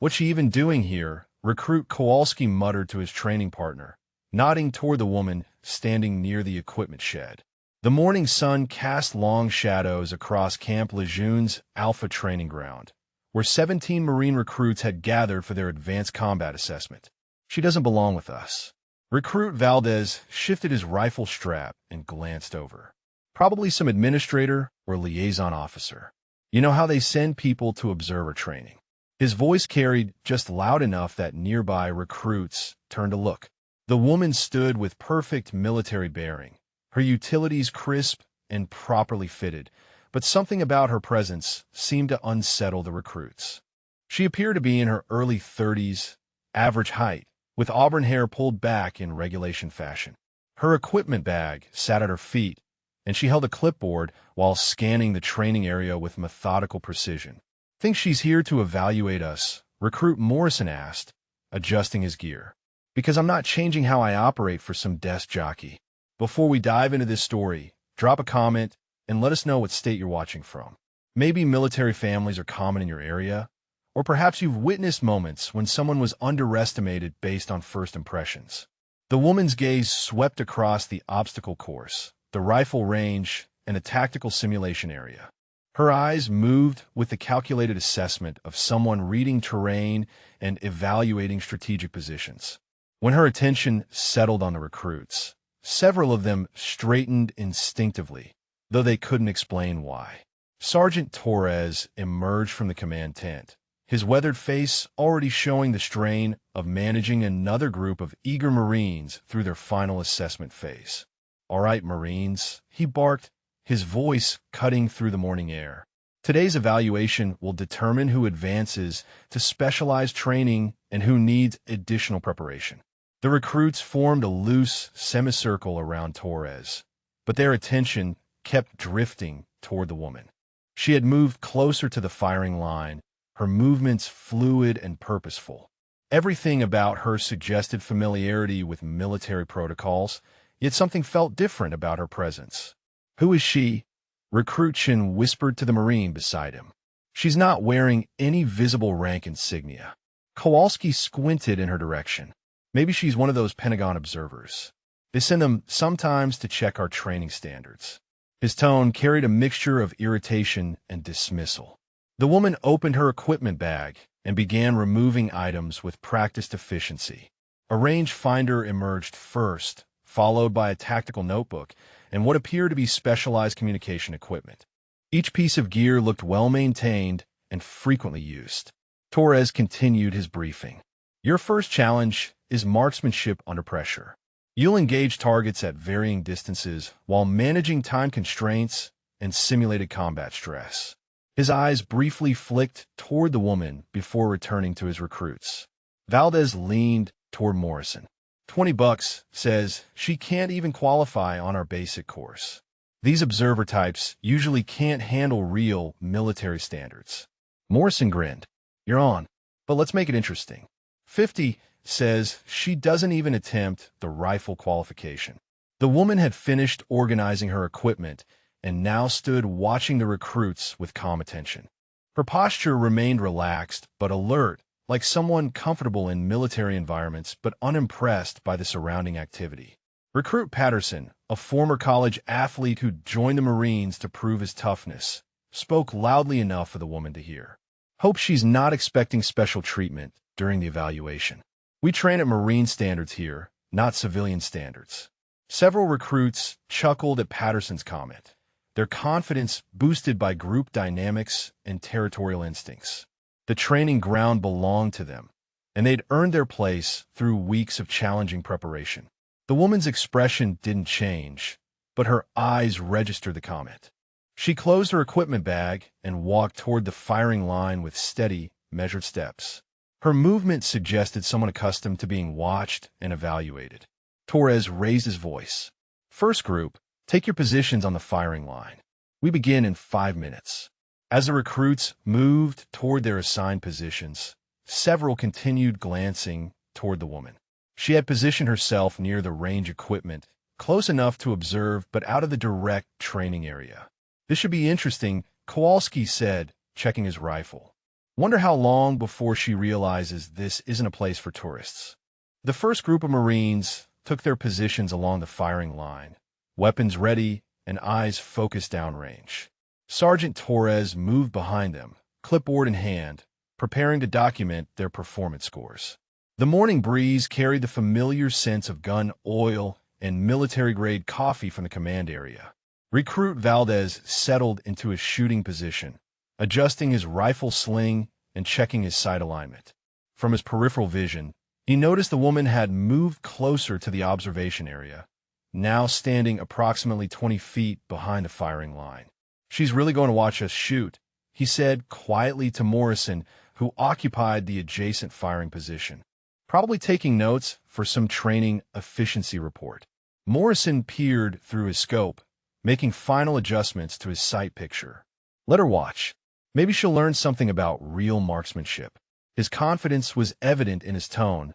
"What's she even doing here?" Recruit Kowalski muttered to his training partner, nodding toward the woman standing near the equipment shed. The morning sun cast long shadows across Camp Lejeune's Alpha training ground, where 17 Marine recruits had gathered for their advanced combat assessment. "She doesn't belong with us." Recruit Valdez shifted his rifle strap and glanced over. "Probably some administrator or liaison officer. You know how they send people to observer training." His voice carried just loud enough that nearby recruits turned to look. The woman stood with perfect military bearing, her utilities crisp and properly fitted, but something about her presence seemed to unsettle the recruits. She appeared to be in her early 30s, average height, with auburn hair pulled back in regulation fashion. Her equipment bag sat at her feet, and she held a clipboard while scanning the training area with methodical precision. "Think she's here to evaluate us?" Recruit Morrison asked, adjusting his gear. "Because I'm not changing how I operate for some desk jockey." Before we dive into this story, drop a comment and let us know what state you're watching from. Maybe military families are common in your area, or perhaps you've witnessed moments when someone was underestimated based on first impressions. The woman's gaze swept across the obstacle course, the rifle range, and the tactical simulation area. Her eyes moved with the calculated assessment of someone reading terrain and evaluating strategic positions. When her attention settled on the recruits, several of them straightened instinctively, though they couldn't explain why. Sergeant Torres emerged from the command tent, his weathered face already showing the strain of managing another group of eager Marines through their final assessment phase. "All right, Marines," he barked, his voice cutting through the morning air. "Today's evaluation will determine who advances to specialized training and who needs additional preparation." The recruits formed a loose semicircle around Torres, but their attention kept drifting toward the woman. She had moved closer to the firing line, her movements fluid and purposeful. Everything about her suggested familiarity with military protocols, yet something felt different about her presence. "Who is she?" Recruit Chin whispered to the Marine beside him. "She's not wearing any visible rank insignia." Kowalski squinted in her direction. "Maybe she's one of those Pentagon observers. They send them sometimes to check our training standards." His tone carried a mixture of irritation and dismissal. The woman opened her equipment bag and began removing items with practiced efficiency. A rangefinder emerged first, followed by a tactical notebook and what appeared to be specialized communication equipment. Each piece of gear looked well-maintained and frequently used. Torres continued his briefing. "Your first challenge is marksmanship under pressure. You'll engage targets at varying distances while managing time constraints and simulated combat stress." His eyes briefly flicked toward the woman before returning to his recruits. Valdez leaned toward Morrison. $20 says she can't even qualify on our basic course. These observer types usually can't handle real military standards." Morrison grinned. "You're on, but let's make it interesting." 50 says she doesn't even attempt the rifle qualification. The woman had finished organizing her equipment and now stood watching the recruits with calm attention. Her posture remained relaxed but alert, like someone comfortable in military environments but unimpressed by the surrounding activity. Recruit Patterson, a former college athlete who joined the Marines to prove his toughness, spoke loudly enough for the woman to hear. "Hope she's not expecting special treatment during the evaluation. We train at Marine standards here, not civilian standards." Several recruits chuckled at Patterson's comment, their confidence boosted by group dynamics and territorial instincts. The training ground belonged to them, and they'd earned their place through weeks of challenging preparation. The woman's expression didn't change, but her eyes registered the comment. She closed her equipment bag and walked toward the firing line with steady, measured steps. Her movement suggested someone accustomed to being watched and evaluated. Torres raised his voice. "First group, take your positions on the firing line. We begin in 5 minutes." As the recruits moved toward their assigned positions, several continued glancing toward the woman. She had positioned herself near the range equipment, close enough to observe but out of the direct training area. "This should be interesting," Kowalski said, checking his rifle. Wonder how long before she realizes this isn't a place for tourists. The first group of Marines took their positions along the firing line, weapons ready and eyes focused downrange. Sergeant Torres moved behind them, clipboard in hand, preparing to document their performance scores. The morning breeze carried the familiar sense of gun oil and military-grade coffee from the command area. Recruit Valdez settled into his shooting position, adjusting his rifle sling and checking his sight alignment. From his peripheral vision, he noticed the woman had moved closer to the observation area, now standing approximately 20 feet behind the firing line. "She's really going to watch us shoot," he said quietly to Morrison, who occupied the adjacent firing position. "Probably taking notes for some training efficiency report." Morrison peered through his scope, making final adjustments to his sight picture. "Let her watch. Maybe she'll learn something about real marksmanship." His confidence was evident in his tone,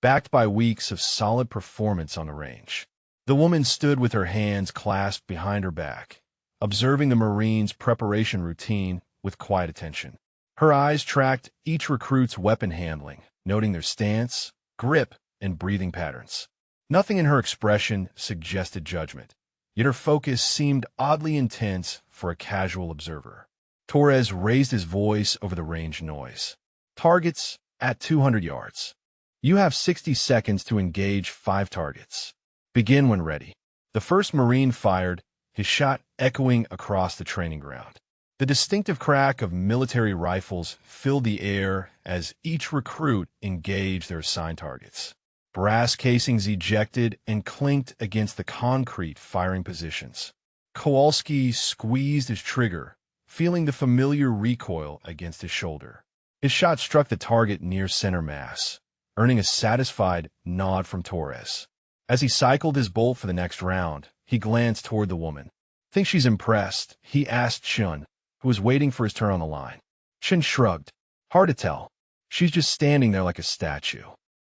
backed by weeks of solid performance on the range. The woman stood with her hands clasped behind her back, observing the Marines' preparation routine with quiet attention. Her eyes tracked each recruit's weapon handling, noting their stance, grip, and breathing patterns. Nothing in her expression suggested judgment, yet her focus seemed oddly intense for a casual observer. Torres raised his voice over the range noise. "Targets at 200 yards. You have 60 seconds to engage 5 targets. Begin when ready." The first Marine fired, his shot echoing across the training ground. The distinctive crack of military rifles filled the air as each recruit engaged their assigned targets. Brass casings ejected and clinked against the concrete firing positions. Kowalski squeezed his trigger, feeling the familiar recoil against his shoulder. His shot struck the target near center mass, earning a satisfied nod from Torres. As he cycled his bolt for the next round, he glanced toward the woman. "Think she's impressed?" he asked Chun, who was waiting for his turn on the line. Chun shrugged. "Hard to tell. She's just standing there like a statue.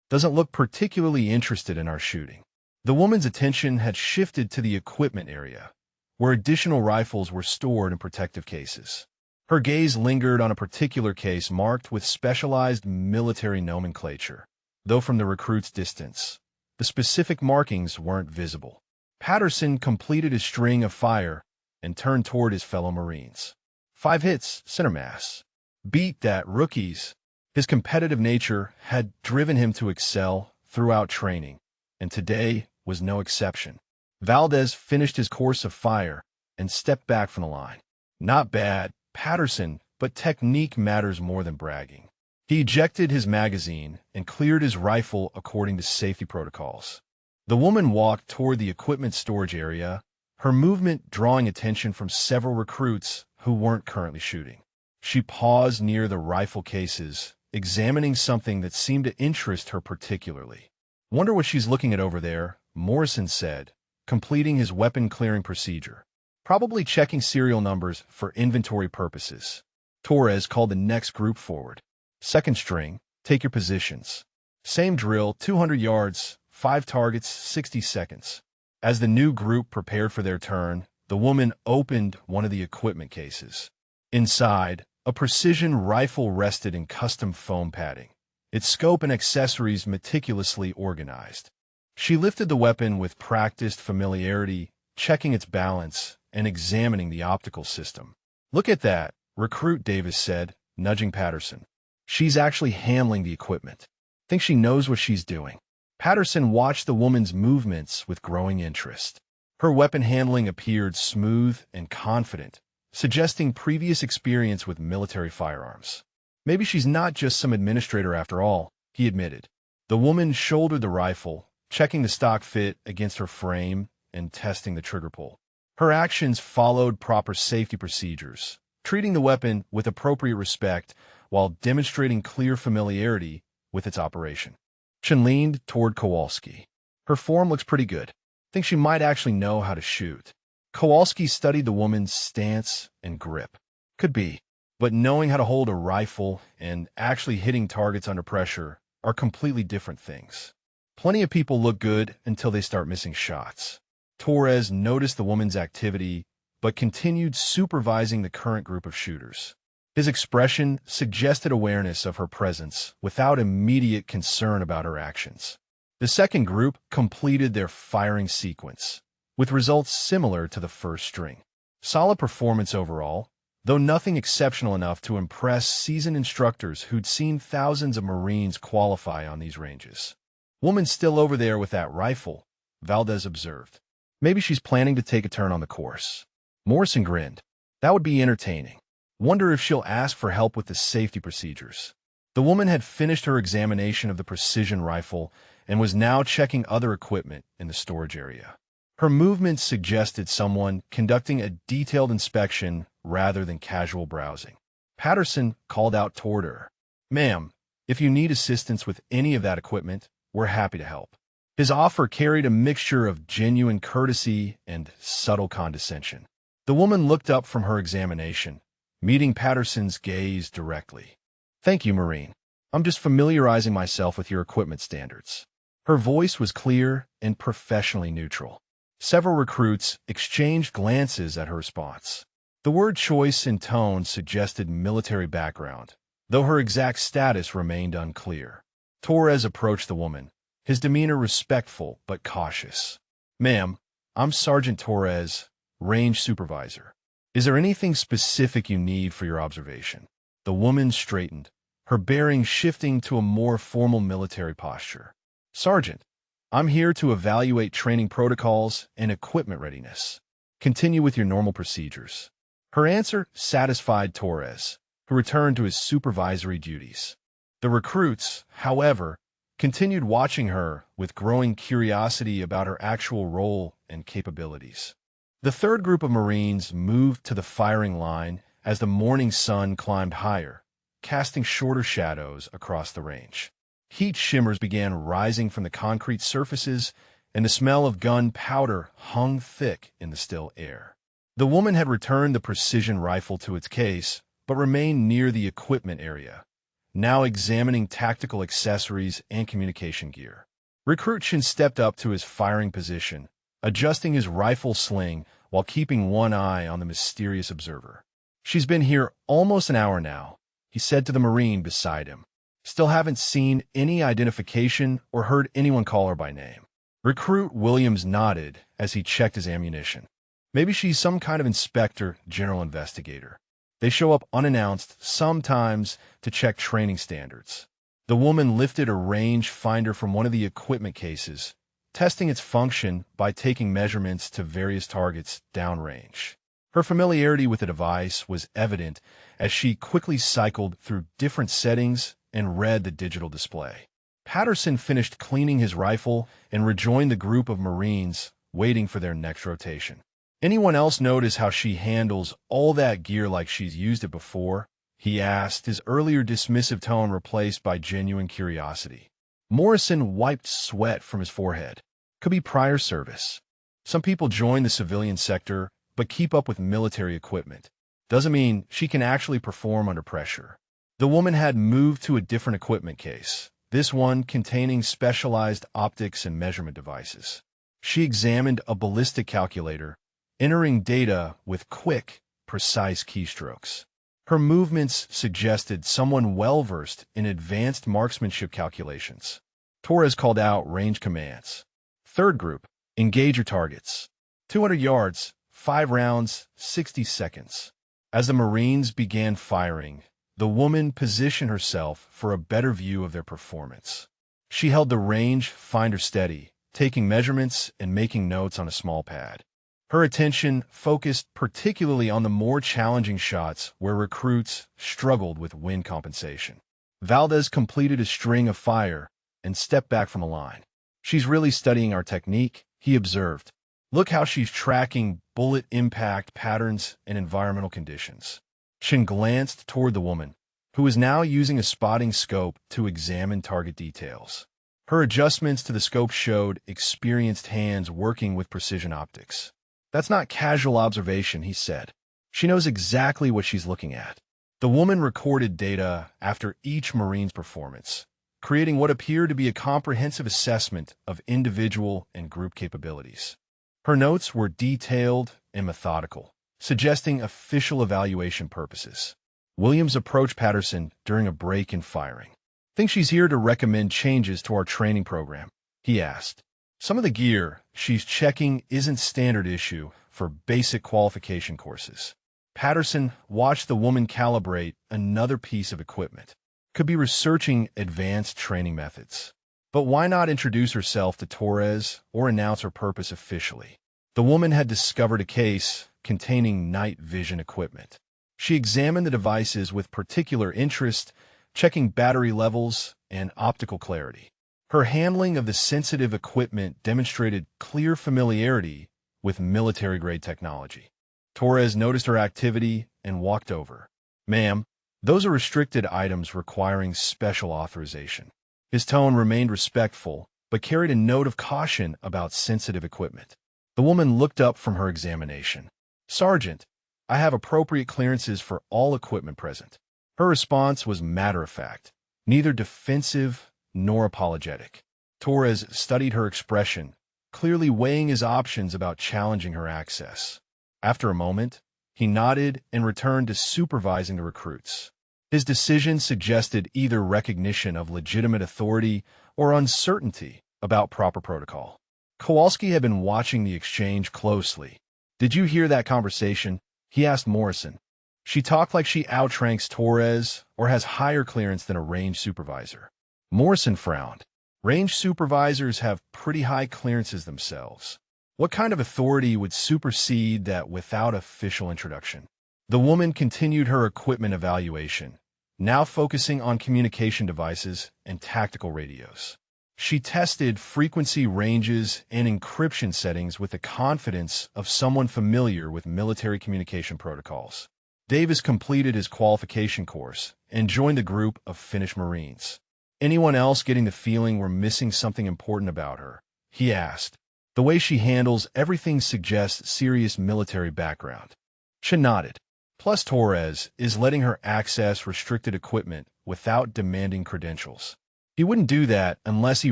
Doesn't look particularly interested in our shooting." The woman's attention had shifted to the equipment area, where additional rifles were stored in protective cases. Her gaze lingered on a particular case marked with specialized military nomenclature, though from the recruit's distance, the specific markings weren't visible. Patterson completed his string of fire and turned toward his fellow Marines. 5 hits, center mass. Beat that, rookies. His competitive nature had driven him to excel throughout training, and today was no exception. Valdez finished his course of fire and stepped back from the line. "Not bad, Patterson, but technique matters more than bragging." He ejected his magazine and cleared his rifle according to safety protocols. The woman walked toward the equipment storage area, her movement drawing attention from several recruits who weren't currently shooting. She paused near the rifle cases, examining something that seemed to interest her particularly. "Wonder what she's looking at over there," Morrison said, completing his weapon clearing procedure. "Probably checking serial numbers for inventory purposes." Torres called the next group forward. "Second string, take your positions. Same drill, 200 yards, 5 targets, 60 seconds. As the new group prepared for their turn, the woman opened one of the equipment cases. Inside, a precision rifle rested in custom foam padding, its scope and accessories meticulously organized. She lifted the weapon with practiced familiarity, checking its balance and examining the optical system. "Look at that," Recruit Davis said, nudging Patterson. "She's actually handling the equipment. Think she knows what she's doing." Patterson watched the woman's movements with growing interest. Her weapon handling appeared smooth and confident, suggesting previous experience with military firearms. "Maybe she's not just some administrator after all," he admitted. The woman shouldered the rifle, checking the stock fit against her frame and testing the trigger pull. Her actions followed proper safety procedures, treating the weapon with appropriate respect while demonstrating clear familiarity with its operation. Chun leaned toward Kowalski. "Her form looks pretty good. Think she might actually know how to shoot." Kowalski studied the woman's stance and grip. "Could be, but knowing how to hold a rifle and actually hitting targets under pressure are completely different things. Plenty of people look good until they start missing shots." Torres noticed the woman's activity, but continued supervising the current group of shooters. His expression suggested awareness of her presence without immediate concern about her actions. The second group completed their firing sequence, with results similar to the first string. Solid performance overall, though nothing exceptional enough to impress seasoned instructors who'd seen thousands of Marines qualify on these ranges. "Woman still over there with that rifle," Valdez observed. "Maybe she's planning to take a turn on the course." Morrison grinned. "That would be entertaining. Wonder if she'll ask for help with the safety procedures." The woman had finished her examination of the precision rifle and was now checking other equipment in the storage area. Her movements suggested someone conducting a detailed inspection rather than casual browsing. Patterson called out toward her. "Ma'am, if you need assistance with any of that equipment, we're happy to help." His offer carried a mixture of genuine courtesy and subtle condescension. The woman looked up from her examination, meeting Patterson's gaze directly. "Thank you, Marine. I'm just familiarizing myself with your equipment standards." Her voice was clear and professionally neutral. Several recruits exchanged glances at her response. The word choice and tone suggested military background, though her exact status remained unclear. Torres approached the woman, his demeanor respectful but cautious. "Ma'am, I'm Sergeant Torres, Range Supervisor. Is there anything specific you need for your observation?" The woman straightened, her bearing shifting to a more formal military posture. "Sergeant, I'm here to evaluate training protocols and equipment readiness. Continue with your normal procedures." Her answer satisfied Torres, who returned to his supervisory duties. The recruits, however, continued watching her with growing curiosity about her actual role and capabilities. The third group of Marines moved to the firing line as the morning sun climbed higher, casting shorter shadows across the range. Heat shimmers began rising from the concrete surfaces, and the smell of gunpowder hung thick in the still air. The woman had returned the precision rifle to its case, but remained near the equipment area, now examining tactical accessories and communication gear. Recruit Chin stepped up to his firing position, adjusting his rifle sling while keeping one eye on the mysterious observer. "She's been here almost an hour now," he said to the Marine beside him. "Still haven't seen any identification or heard anyone call her by name." Recruit Williams nodded as he checked his ammunition. "Maybe she's some kind of inspector, general investigator. They show up unannounced sometimes to check training standards." The woman lifted a range finder from one of the equipment cases, testing its function by taking measurements to various targets downrange. Her familiarity with the device was evident as she quickly cycled through different settings and read the digital display. Patterson finished cleaning his rifle and rejoined the group of Marines, waiting for their next rotation. "Anyone else notice how she handles all that gear like she's used it before?" he asked, his earlier dismissive tone replaced by genuine curiosity. Morrison wiped sweat from his forehead. "Could be prior service. Some people join the civilian sector but keep up with military equipment. Doesn't mean she can actually perform under pressure." The woman had moved to a different equipment case, this one containing specialized optics and measurement devices. She examined a ballistic calculator, entering data with quick, precise keystrokes. Her movements suggested someone well-versed in advanced marksmanship calculations. Torres called out range commands. "Third group, engage your targets. 200 yards, 5 rounds, 60 seconds. As the Marines began firing, the woman positioned herself for a better view of their performance. She held the range finder steady, taking measurements and making notes on a small pad. Her attention focused particularly on the more challenging shots where recruits struggled with wind compensation. Valdez completed a string of fire and stepped back from a line. "She's really studying our technique," he observed. "Look how she's tracking bullet impact patterns and environmental conditions." Chin glanced toward the woman, who was now using a spotting scope to examine target details. Her adjustments to the scope showed experienced hands working with precision optics. "That's not casual observation," he said. "She knows exactly what she's looking at." The woman recorded data after each Marine's performance, creating what appeared to be a comprehensive assessment of individual and group capabilities. Her notes were detailed and methodical, suggesting official evaluation purposes. Williams approached Patterson during a break in firing. "Think she's here to recommend changes to our training program?" he asked. "Some of the gear she's checking isn't standard issue for basic qualification courses." Patterson watched the woman calibrate another piece of equipment. Could be researching advanced training methods. But why not introduce herself to Torres or announce her purpose officially? The woman had discovered a case containing night vision equipment. She examined the devices with particular interest, checking battery levels and optical clarity. Her handling of the sensitive equipment demonstrated clear familiarity with military-grade technology. Torres noticed her activity and walked over. "Ma'am, those are restricted items requiring special authorization." His tone remained respectful, but carried a note of caution about sensitive equipment. The woman looked up from her examination. "Sergeant, I have appropriate clearances for all equipment present." Her response was matter-of-fact, neither defensive nor apologetic. Torres studied her expression, clearly weighing his options about challenging her access. After a moment, he nodded and returned to supervising the recruits. His decision suggested either recognition of legitimate authority or uncertainty about proper protocol. Kowalski had been watching the exchange closely. "Did you hear that conversation?" he asked Morrison. "She talked like she outranks Torres or has higher clearance than a range supervisor." Morrison frowned. "Range supervisors have pretty high clearances themselves. What kind of authority would supersede that without official introduction?" The woman continued her equipment evaluation, now focusing on communication devices and tactical radios. She tested frequency ranges and encryption settings with the confidence of someone familiar with military communication protocols. Davis completed his qualification course and joined the group of Finnish Marines. "Anyone else getting the feeling we're missing something important about her?" he asked. "The way she handles everything suggests serious military background." She nodded. "Plus Torres is letting her access restricted equipment without demanding credentials. He wouldn't do that unless he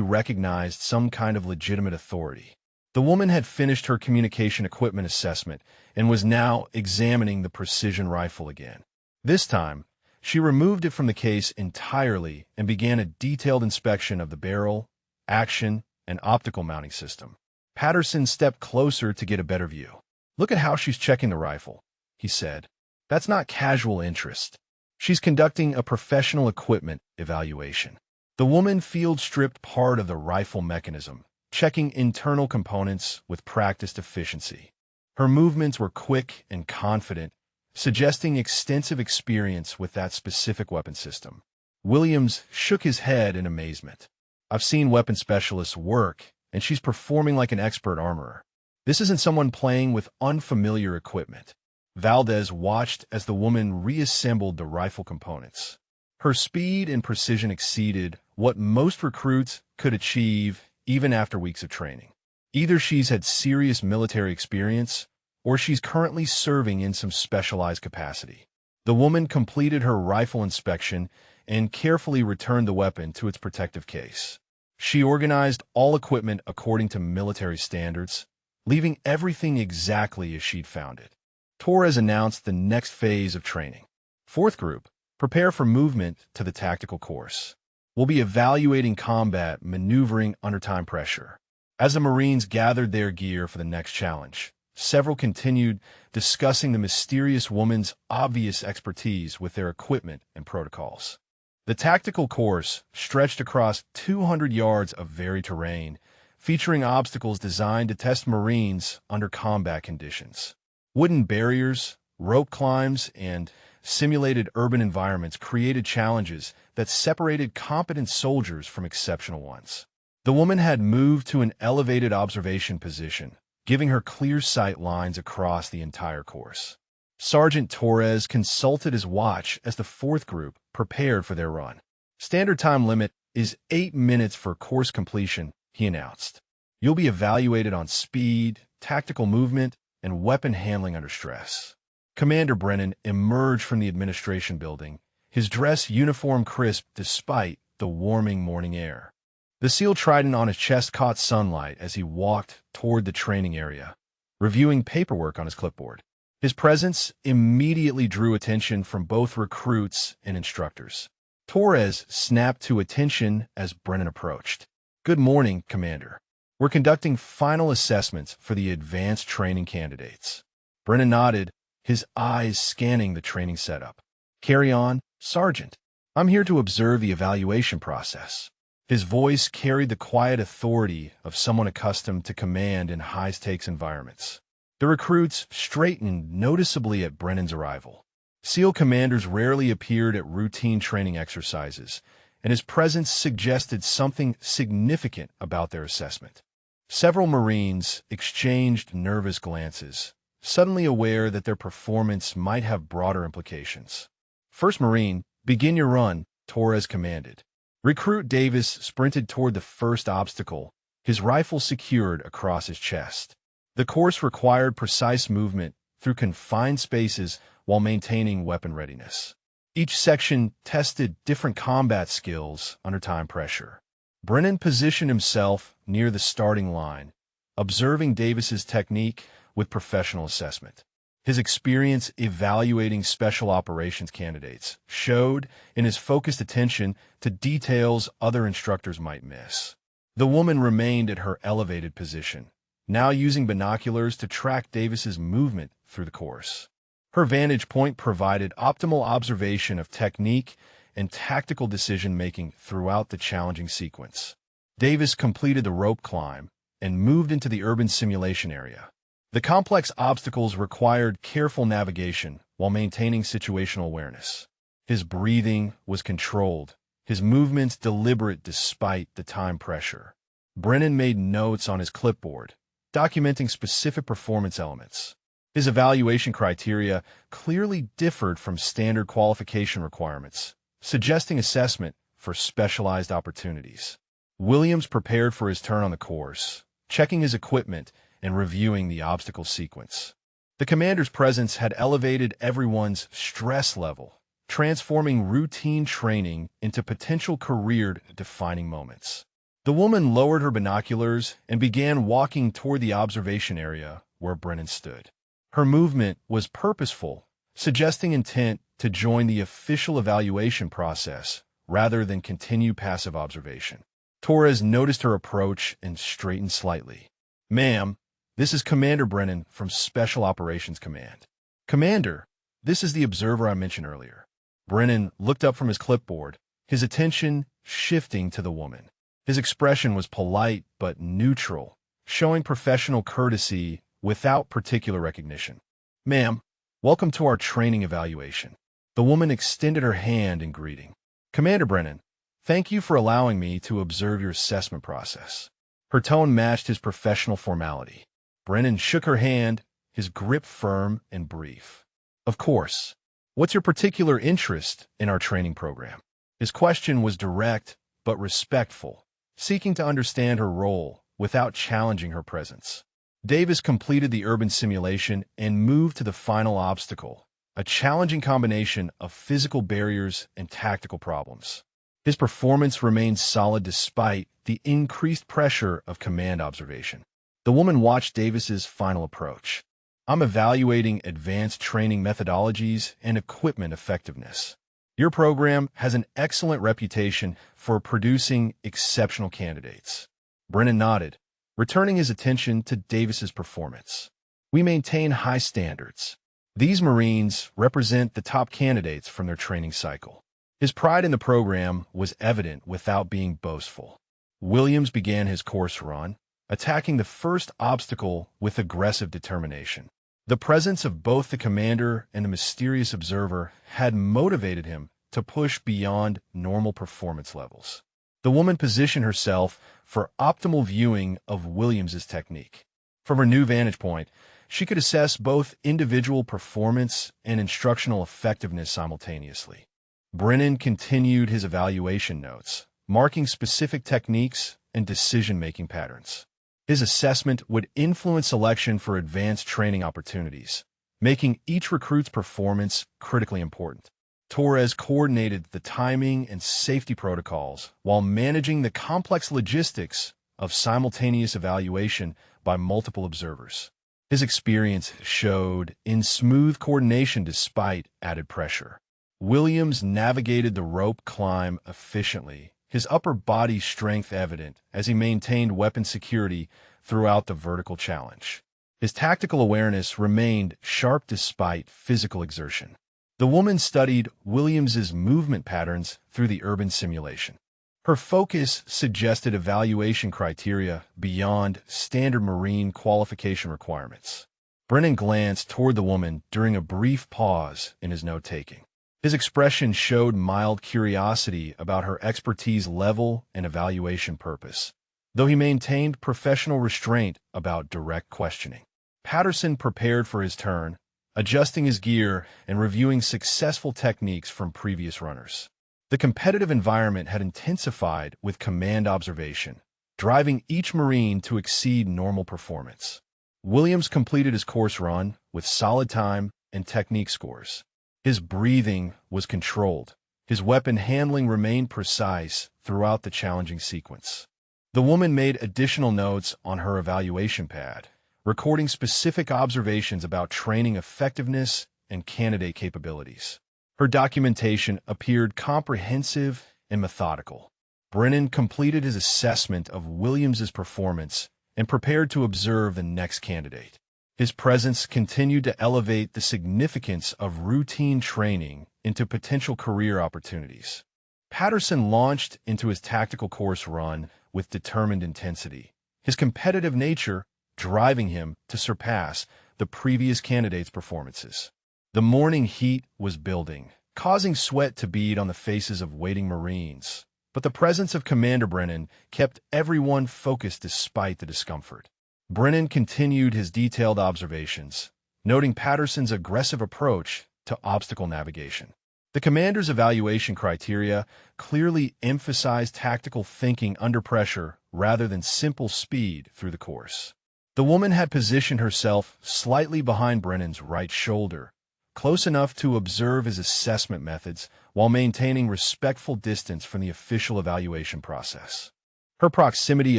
recognized some kind of legitimate authority." The woman had finished her communication equipment assessment and was now examining the precision rifle again. This time, she removed it from the case entirely and began a detailed inspection of the barrel, action, and optical mounting system. Patterson stepped closer to get a better view. "Look at how she's checking the rifle," he said. "That's not casual interest. She's conducting a professional equipment evaluation." The woman field-stripped part of the rifle mechanism, checking internal components with practiced efficiency. Her movements were quick and confident, suggesting extensive experience with that specific weapon system. Williams shook his head in amazement. "I've seen weapon specialists work, and she's performing like an expert armorer. This isn't someone playing with unfamiliar equipment." Valdez watched as the woman reassembled the rifle components. Her speed and precision exceeded what most recruits could achieve even after weeks of training. Either she's had serious military experience, or she's currently serving in some specialized capacity. The woman completed her rifle inspection and carefully returned the weapon to its protective case. She organized all equipment according to military standards, leaving everything exactly as she'd found it. Torres announced the next phase of training. "Fourth group, prepare for movement to the tactical course. We'll be evaluating combat maneuvering under time pressure." As the Marines gathered their gear for the next challenge, several continued discussing the mysterious woman's obvious expertise with their equipment and protocols. The tactical course stretched across 200 yards of varied terrain, featuring obstacles designed to test Marines under combat conditions. Wooden barriers, rope climbs, and simulated urban environments created challenges that separated competent soldiers from exceptional ones. The woman had moved to an elevated observation position, giving her clear sight lines across the entire course. Sergeant Torres consulted his watch as the fourth group prepared for their run. "Standard time limit is 8 minutes for course completion," he announced. "You'll be evaluated on speed, tactical movement, and weapon handling under stress." Commander Brennan emerged from the administration building, his dress uniform crisp despite the warming morning air. The SEAL trident on his chest caught sunlight as he walked toward the training area, reviewing paperwork on his clipboard. His presence immediately drew attention from both recruits and instructors. Torres snapped to attention as Brennan approached. "Good morning, Commander. We're conducting final assessments for the advanced training candidates." Brennan nodded, his eyes scanning the training setup. "Carry on, Sergeant. I'm here to observe the evaluation process." His voice carried the quiet authority of someone accustomed to command in high-stakes environments. The recruits straightened noticeably at Brennan's arrival. SEAL commanders rarely appeared at routine training exercises, and his presence suggested something significant about their assessment. Several Marines exchanged nervous glances, suddenly aware that their performance might have broader implications. "First Marine, begin your run," Torres commanded. Recruit Davis sprinted toward the first obstacle, his rifle secured across his chest. The course required precise movement through confined spaces while maintaining weapon readiness. Each section tested different combat skills under time pressure. Brennan positioned himself near the starting line, observing Davis's technique with professional assessment. His experience evaluating special operations candidates showed in his focused attention to details other instructors might miss. The woman remained at her elevated position, now using binoculars to track Davis's movement through the course. Her vantage point provided optimal observation of technique and tactical decision-making throughout the challenging sequence. Davis completed the rope climb and moved into the urban simulation area. The complex obstacles required careful navigation while maintaining situational awareness. His breathing was controlled, his movements deliberate despite the time pressure. Brennan made notes on his clipboard, documenting specific performance elements. His evaluation criteria clearly differed from standard qualification requirements, suggesting assessment for specialized opportunities. Williams prepared for his turn on the course, checking his equipment and reviewing the obstacle sequence. The commander's presence had elevated everyone's stress level, transforming routine training into potential career-defining moments. The woman lowered her binoculars and began walking toward the observation area where Brennan stood. Her movement was purposeful, suggesting intent to join the official evaluation process rather than continue passive observation. Torres noticed her approach and straightened slightly. "Ma'am, this is Commander Brennan from Special Operations Command." "Commander, this is the observer I mentioned earlier." Brennan looked up from his clipboard, his attention shifting to the woman. His expression was polite but neutral, showing professional courtesy without particular recognition. "Ma'am, welcome to our training evaluation." The woman extended her hand in greeting. "Commander Brennan, thank you for allowing me to observe your assessment process." Her tone matched his professional formality. Brennan shook her hand, his grip firm and brief. "Of course. What's your particular interest in our training program?" His question was direct but respectful, seeking to understand her role without challenging her presence. Davis completed the urban simulation and moved to the final obstacle, a challenging combination of physical barriers and tactical problems. His performance remained solid despite the increased pressure of command observation. The woman watched Davis's final approach. "I'm evaluating advanced training methodologies and equipment effectiveness. Your program has an excellent reputation for producing exceptional candidates." Brennan nodded, returning his attention to Davis's performance. "We maintain high standards. These Marines represent the top candidates from their training cycle." His pride in the program was evident without being boastful. Williams began his course run, attacking the first obstacle with aggressive determination. The presence of both the commander and the mysterious observer had motivated him to push beyond normal performance levels. The woman positioned herself for optimal viewing of Williams's technique. From her new vantage point, she could assess both individual performance and instructional effectiveness simultaneously. Brennan continued his evaluation notes, marking specific techniques and decision-making patterns. His assessment would influence selection for advanced training opportunities, making each recruit's performance critically important. Torres coordinated the timing and safety protocols while managing the complex logistics of simultaneous evaluation by multiple observers. His experience showed in smooth coordination despite added pressure. Williams navigated the rope climb efficiently, his upper body strength evident as he maintained weapon security throughout the vertical challenge. His tactical awareness remained sharp despite physical exertion. The woman studied Williams's movement patterns through the urban simulation. Her focus suggested evaluation criteria beyond standard Marine qualification requirements. Brennan glanced toward the woman during a brief pause in his note-taking. His expression showed mild curiosity about her expertise level and evaluation purpose, though he maintained professional restraint about direct questioning. Patterson prepared for his turn, adjusting his gear and reviewing successful techniques from previous runners. The competitive environment had intensified with command observation, driving each Marine to exceed normal performance. Williams completed his course run with solid time and technique scores. His breathing was controlled. His weapon handling remained precise throughout the challenging sequence. The woman made additional notes on her evaluation pad, recording specific observations about training effectiveness and candidate capabilities. Her documentation appeared comprehensive and methodical. Brennan completed his assessment of Williams's performance and prepared to observe the next candidate. His presence continued to elevate the significance of routine training into potential career opportunities. Patterson launched into his tactical course run with determined intensity, his competitive nature driving him to surpass the previous candidates' performances. The morning heat was building, causing sweat to bead on the faces of waiting Marines, but the presence of Commander Brennan kept everyone focused despite the discomfort. Brennan continued his detailed observations, noting Patterson's aggressive approach to obstacle navigation. The commander's evaluation criteria clearly emphasized tactical thinking under pressure rather than simple speed through the course. The woman had positioned herself slightly behind Brennan's right shoulder, close enough to observe his assessment methods while maintaining respectful distance from the official evaluation process. Her proximity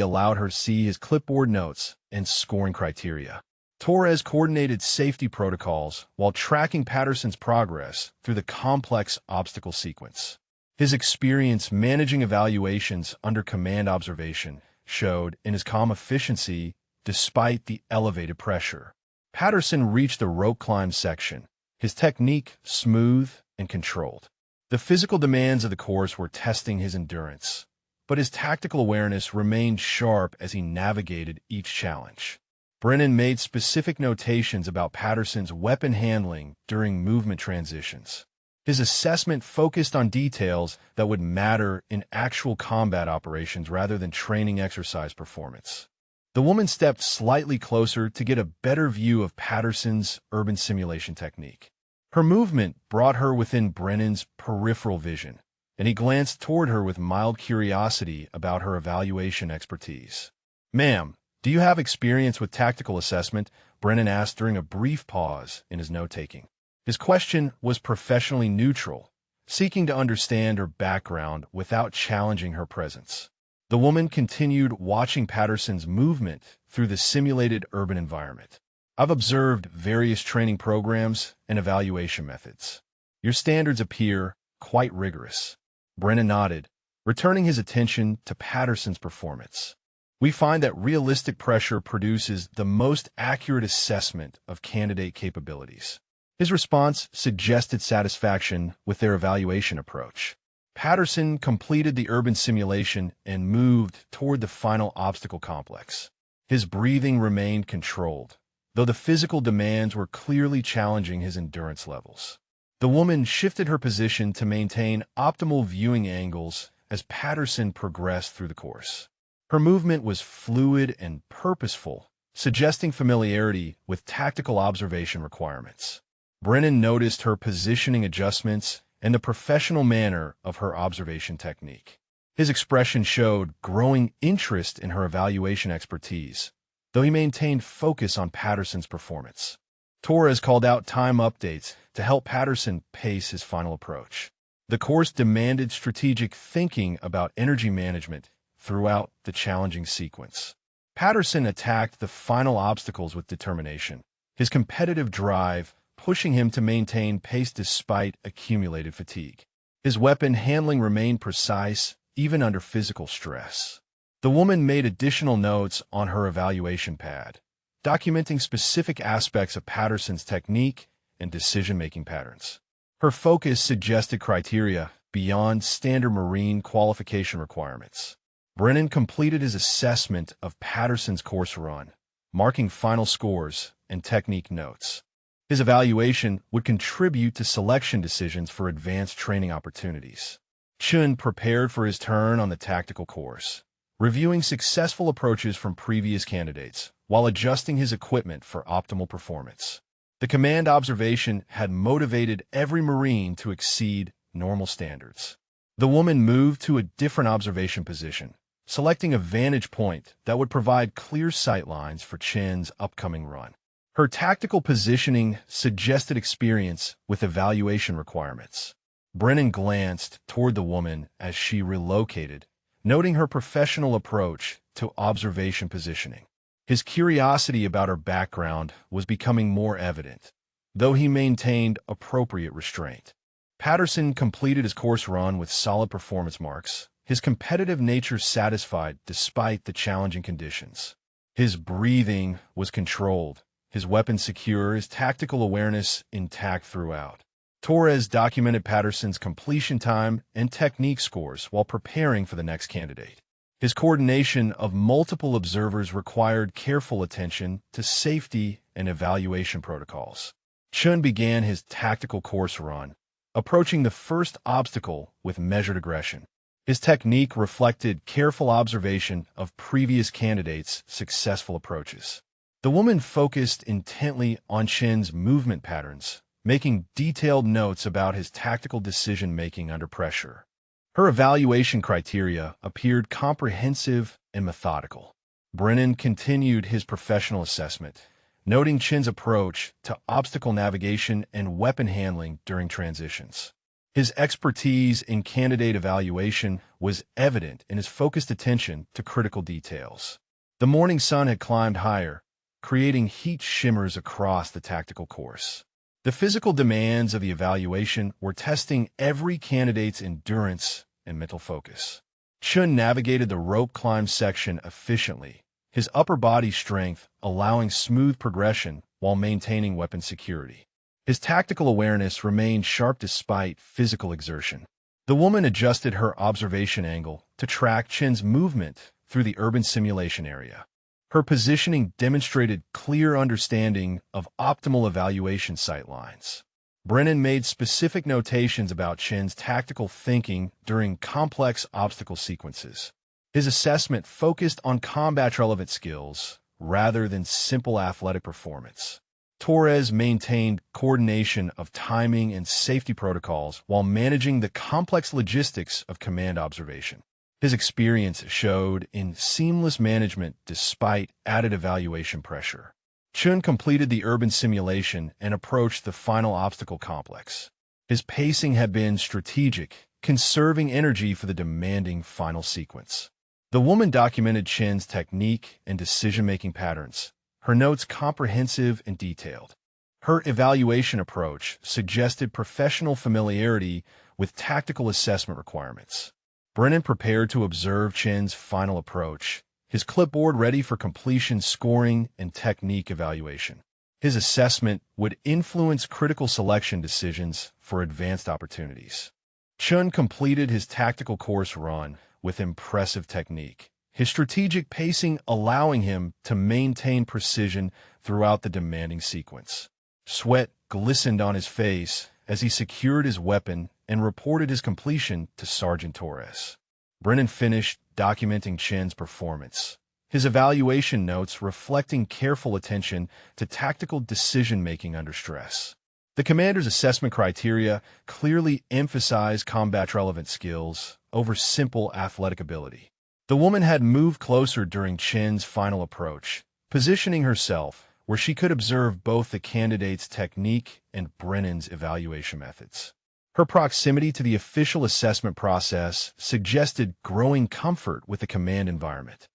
allowed her to see his clipboard notes and scoring criteria. Torres coordinated safety protocols while tracking Patterson's progress through the complex obstacle sequence. His experience managing evaluations under command observation showed in his calm efficiency despite the elevated pressure. Patterson reached the rope climb section, his technique smooth and controlled. The physical demands of the course were testing his endurance, but his tactical awareness remained sharp as he navigated each challenge. Brennan made specific notations about Patterson's weapon handling during movement transitions. His assessment focused on details that would matter in actual combat operations rather than training exercise performance. The woman stepped slightly closer to get a better view of Patterson's urban simulation technique. Her movement brought her within Brennan's peripheral vision, and he glanced toward her with mild curiosity about her evaluation expertise. "Ma'am, do you have experience with tactical assessment?" Brennan asked during a brief pause in his note-taking. His question was professionally neutral, seeking to understand her background without challenging her presence. The woman continued watching Patterson's movement through the simulated urban environment. "I've observed various training programs and evaluation methods. Your standards appear quite rigorous." Brennan nodded, returning his attention to Patterson's performance. "We find that realistic pressure produces the most accurate assessment of candidate capabilities." His response suggested satisfaction with their evaluation approach. Patterson completed the urban simulation and moved toward the final obstacle complex. His breathing remained controlled, though the physical demands were clearly challenging his endurance levels. The woman shifted her position to maintain optimal viewing angles as Patterson progressed through the course. Her movement was fluid and purposeful, suggesting familiarity with tactical observation requirements. Brennan noticed her positioning adjustments and the professional manner of her observation technique. His expression showed growing interest in her evaluation expertise, though he maintained focus on Patterson's performance. Torres called out time updates to help Patterson pace his final approach. The course demanded strategic thinking about energy management throughout the challenging sequence. Patterson attacked the final obstacles with determination, his competitive drive pushing him to maintain pace despite accumulated fatigue. His weapon handling remained precise, even under physical stress. The woman made additional notes on her evaluation pad, documenting specific aspects of Patterson's technique and decision-making patterns. Her focus suggested criteria beyond standard Marine qualification requirements. Brennan completed his assessment of Patterson's course run, marking final scores and technique notes. His evaluation would contribute to selection decisions for advanced training opportunities. Chun prepared for his turn on the tactical course, reviewing successful approaches from previous candidates while adjusting his equipment for optimal performance. The command observation had motivated every Marine to exceed normal standards. The woman moved to a different observation position, selecting a vantage point that would provide clear sight lines for Chin's upcoming run. Her tactical positioning suggested experience with evaluation requirements. Brennan glanced toward the woman as she relocated, noting her professional approach to observation positioning. His curiosity about her background was becoming more evident, though he maintained appropriate restraint. Patterson completed his course run with solid performance marks, his competitive nature satisfied despite the challenging conditions. His breathing was controlled, his weapon secure, his tactical awareness intact throughout. Torres documented Patterson's completion time and technique scores while preparing for the next candidate. His coordination of multiple observers required careful attention to safety and evaluation protocols. Chun began his tactical course run, approaching the first obstacle with measured aggression. His technique reflected careful observation of previous candidates' successful approaches. The woman focused intently on Chin's movement patterns, making detailed notes about his tactical decision-making under pressure. Her evaluation criteria appeared comprehensive and methodical. Brennan continued his professional assessment, noting Chin's approach to obstacle navigation and weapon handling during transitions. His expertise in candidate evaluation was evident in his focused attention to critical details. The morning sun had climbed higher, creating heat shimmers across the tactical course. The physical demands of the evaluation were testing every candidate's endurance and mental focus. Chun navigated the rope climb section efficiently, his upper body strength allowing smooth progression while maintaining weapon security. His tactical awareness remained sharp despite physical exertion. The woman adjusted her observation angle to track Chin's movement through the urban simulation area. Her positioning demonstrated clear understanding of optimal evaluation sight lines. Brennan made specific notations about Chin's tactical thinking during complex obstacle sequences. His assessment focused on combat-relevant skills rather than simple athletic performance. Torres maintained coordination of timing and safety protocols while managing the complex logistics of command observation. His experience showed in seamless management despite added evaluation pressure. Chun completed the urban simulation and approached the final obstacle complex. His pacing had been strategic, conserving energy for the demanding final sequence. The woman documented Chin's technique and decision-making patterns, her notes comprehensive and detailed. Her evaluation approach suggested professional familiarity with tactical assessment requirements. Brennan prepared to observe Chin's final approach, his clipboard ready for completion scoring and technique evaluation. His assessment would influence critical selection decisions for advanced opportunities. Chun completed his tactical course run with impressive technique, his strategic pacing allowing him to maintain precision throughout the demanding sequence. Sweat glistened on his face as he secured his weapon and reported his completion to Sergeant Torres. Brennan finished documenting Chin's performance, his evaluation notes reflecting careful attention to tactical decision-making under stress. The commander's assessment criteria clearly emphasized combat-relevant skills over simple athletic ability. The woman had moved closer during Chin's final approach, positioning herself where she could observe both the candidate's technique and Brennan's evaluation methods. Her proximity to the official assessment process suggested growing comfort with the command environment.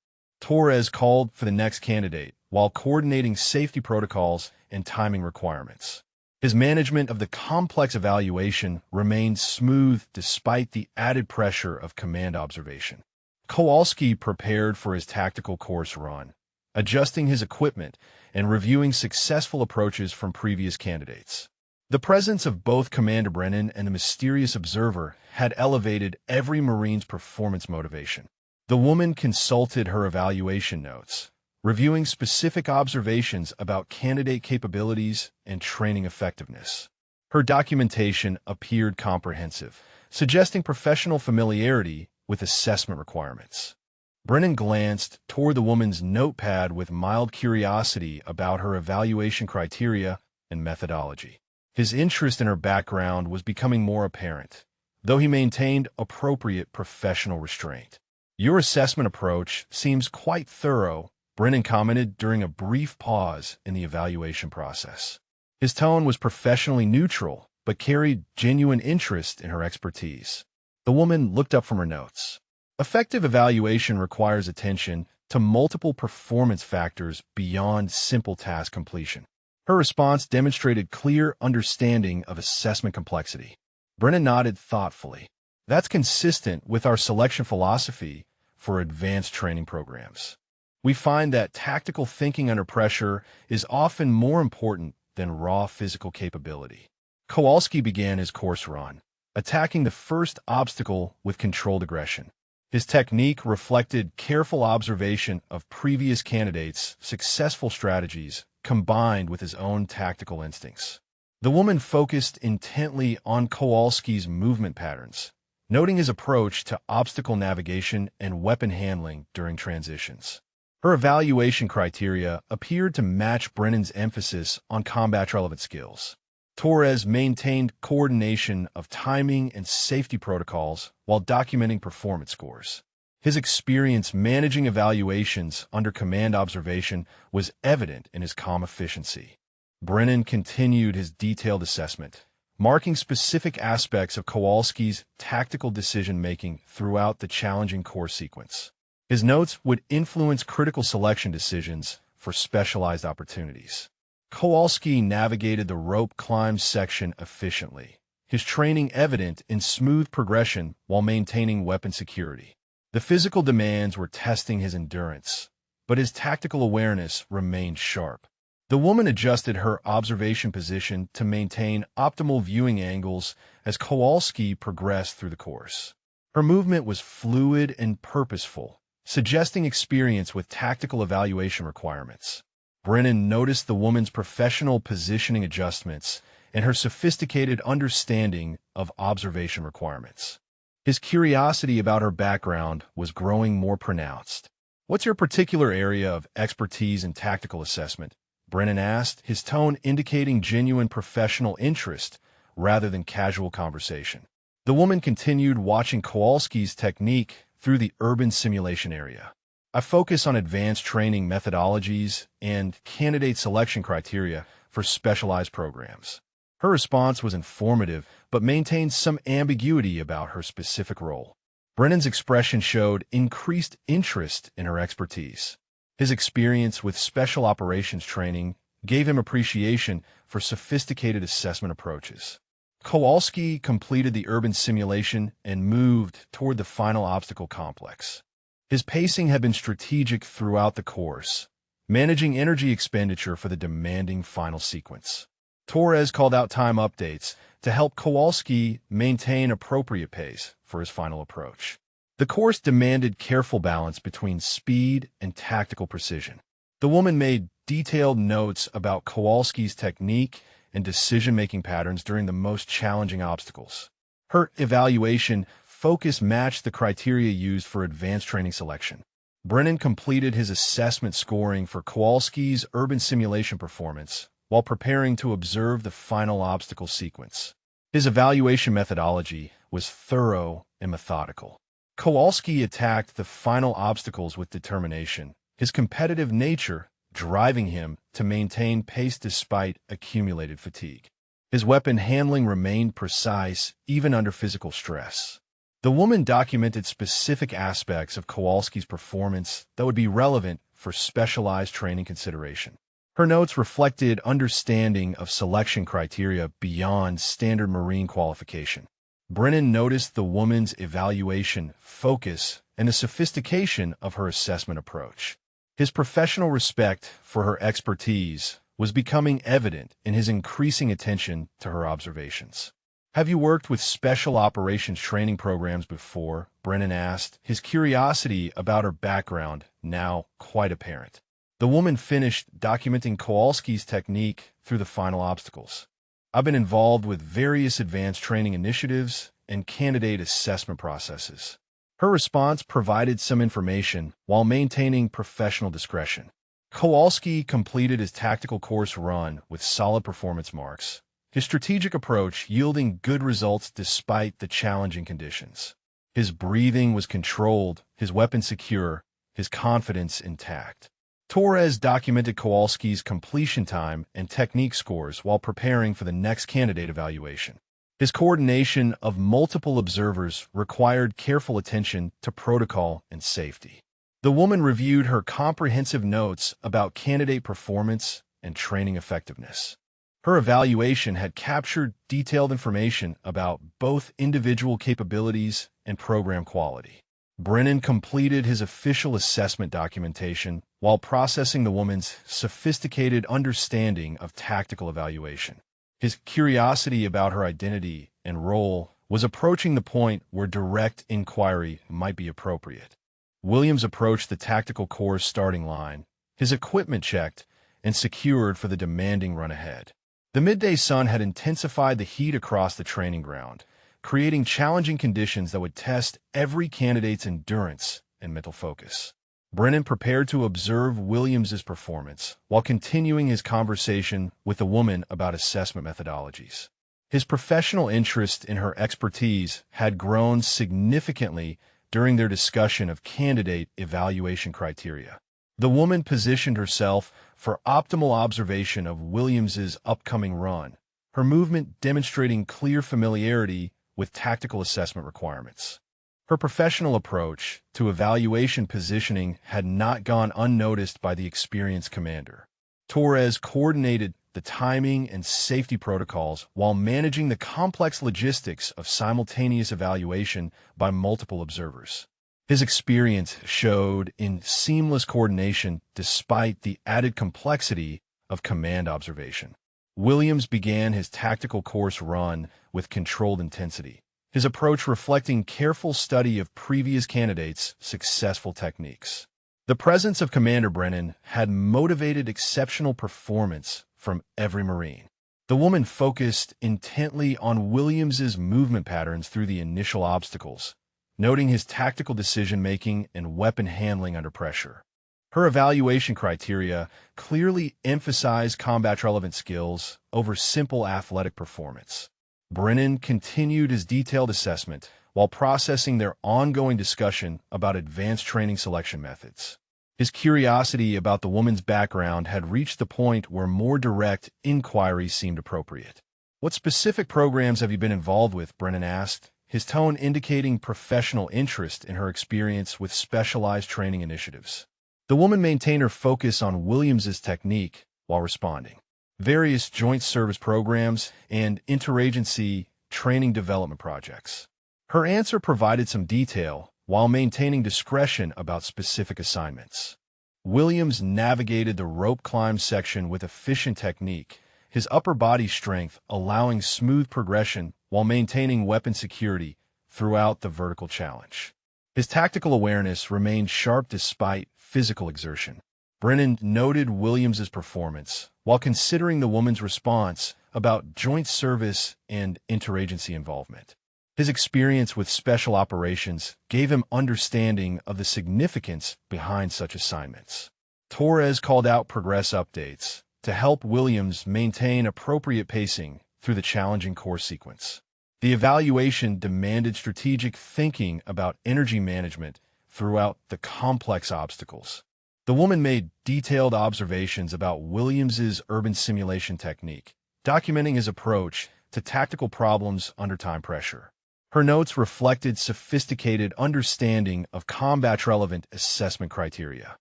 Torres called for the next candidate while coordinating safety protocols and timing requirements. His management of the complex evaluation remained smooth despite the added pressure of command observation. Kowalski prepared for his tactical course run, adjusting his equipment and reviewing successful approaches from previous candidates. The presence of both Commander Brennan and the mysterious observer had elevated every Marine's performance motivation. The woman consulted her evaluation notes, reviewing specific observations about candidate capabilities and training effectiveness. Her documentation appeared comprehensive, suggesting professional familiarity with assessment requirements. Brennan glanced toward the woman's notepad with mild curiosity about her evaluation criteria and methodology. His interest in her background was becoming more apparent, though he maintained appropriate professional restraint. "Your assessment approach seems quite thorough," Brennan commented during a brief pause in the evaluation process. His tone was professionally neutral, but carried genuine interest in her expertise. The woman looked up from her notes. Effective evaluation requires attention to multiple performance factors beyond simple task completion. Her response demonstrated clear understanding of assessment complexity. Brennan nodded thoughtfully. "That's consistent with our selection philosophy for advanced training programs. We find that tactical thinking under pressure is often more important than raw physical capability." Kowalski began his course run, attacking the first obstacle with controlled aggression. His technique reflected careful observation of previous candidates' successful strategies combined with his own tactical instincts. The woman focused intently on Kowalski's movement patterns, noting his approach to obstacle navigation and weapon handling during transitions. Her evaluation criteria appeared to match Brennan's emphasis on combat-relevant skills. Torres maintained coordination of timing and safety protocols while documenting performance scores. His experience managing evaluations under command observation was evident in his calm efficiency. Brennan continued his detailed assessment, marking specific aspects of Kowalski's tactical decision-making throughout the challenging course sequence. His notes would influence critical selection decisions for specialized opportunities. Kowalski navigated the rope climb section efficiently, his training evident in smooth progression while maintaining weapon security. The physical demands were testing his endurance, but his tactical awareness remained sharp. The woman adjusted her observation position to maintain optimal viewing angles as Kowalski progressed through the course. Her movement was fluid and purposeful, suggesting experience with tactical evaluation requirements. Brennan noticed the woman's professional positioning adjustments and her sophisticated understanding of observation requirements. His curiosity about her background was growing more pronounced. "What's your particular area of expertise in tactical assessment?" Brennan asked, his tone indicating genuine professional interest rather than casual conversation. The woman continued watching Kowalski's technique through the urban simulation area. "I focus on advanced training methodologies and candidate selection criteria for specialized programs." Her response was informative, but maintained some ambiguity about her specific role. Brennan's expression showed increased interest in her expertise. His experience with special operations training gave him appreciation for sophisticated assessment approaches. Kowalski completed the urban simulation and moved toward the final obstacle complex. His pacing had been strategic throughout the course, managing energy expenditure for the demanding final sequence. Torres called out time updates to help Kowalski maintain appropriate pace for his final approach. The course demanded careful balance between speed and tactical precision. The woman made detailed notes about Kowalski's technique and decision-making patterns during the most challenging obstacles. Her evaluation focus matched the criteria used for advanced training selection. Brennan completed his assessment scoring for Kowalski's urban simulation performance while preparing to observe the final obstacle sequence. His evaluation methodology was thorough and methodical. Kowalski attacked the final obstacles with determination, his competitive nature driving him to maintain pace despite accumulated fatigue. His weapon handling remained precise even under physical stress. The woman documented specific aspects of Kowalski's performance that would be relevant for specialized training consideration. Her notes reflected understanding of selection criteria beyond standard Marine qualification. Brennan noticed the woman's evaluation focus and the sophistication of her assessment approach. His professional respect for her expertise was becoming evident in his increasing attention to her observations. "Have you worked with special operations training programs before?" Brennan asked, his curiosity about her background now quite apparent. The woman finished documenting Kowalski's technique through the final obstacles. "I've been involved with various advanced training initiatives and candidate assessment processes." Her response provided some information while maintaining professional discretion. Kowalski completed his tactical course run with solid performance marks, his strategic approach yielding good results despite the challenging conditions. His breathing was controlled, his weapon secure, his confidence intact. Torres documented Kowalski's completion time and technique scores while preparing for the next candidate evaluation. His coordination of multiple observers required careful attention to protocol and safety. The woman reviewed her comprehensive notes about candidate performance and training effectiveness. Her evaluation had captured detailed information about both individual capabilities and program quality. Brennan completed his official assessment documentation while processing the woman's sophisticated understanding of tactical evaluation. His curiosity about her identity and role was approaching the point where direct inquiry might be appropriate. Williams approached the tactical course starting line, his equipment checked and secured for the demanding run ahead. The midday sun had intensified the heat across the training ground, creating challenging conditions that would test every candidate's endurance and mental focus. Brennan prepared to observe Williams's performance while continuing his conversation with the woman about assessment methodologies. His professional interest in her expertise had grown significantly during their discussion of candidate evaluation criteria. The woman positioned herself for optimal observation of Williams's upcoming run, her movement demonstrating clear familiarity with tactical assessment requirements. Her professional approach to evaluation positioning had not gone unnoticed by the experienced commander. Torres coordinated the timing and safety protocols while managing the complex logistics of simultaneous evaluation by multiple observers. His experience showed in seamless coordination despite the added complexity of command observation. Williams began his tactical course run with controlled intensity, his approach reflecting careful study of previous candidates' successful techniques. The presence of Commander Brennan had motivated exceptional performance from every Marine. The woman focused intently on Williams's movement patterns through the initial obstacles, noting his tactical decision-making and weapon handling under pressure. Her evaluation criteria clearly emphasized combat-relevant skills over simple athletic performance. Brennan continued his detailed assessment while processing their ongoing discussion about advanced training selection methods. His curiosity about the woman's background had reached the point where more direct inquiry seemed appropriate. "What specific programs have you been involved with?" Brennan asked, his tone indicating professional interest in her experience with specialized training initiatives. The woman maintained her focus on Williams's technique while responding. "Various joint service programs and interagency training development projects." Her answer provided some detail while maintaining discretion about specific assignments. Williams navigated the rope climb section with efficient technique, his upper body strength allowing smooth progression while maintaining weapon security throughout the vertical challenge. His tactical awareness remained sharp despite physical exertion. Brennan noted Williams's performance while considering the woman's response about joint service and interagency involvement. His experience with special operations gave him understanding of the significance behind such assignments. Torres called out progress updates to help Williams maintain appropriate pacing through the challenging course sequence. The evaluation demanded strategic thinking about energy management throughout the complex obstacles. The woman made detailed observations about Williams's urban simulation technique, documenting his approach to tactical problems under time pressure. Her notes reflected sophisticated understanding of combat-relevant assessment criteria.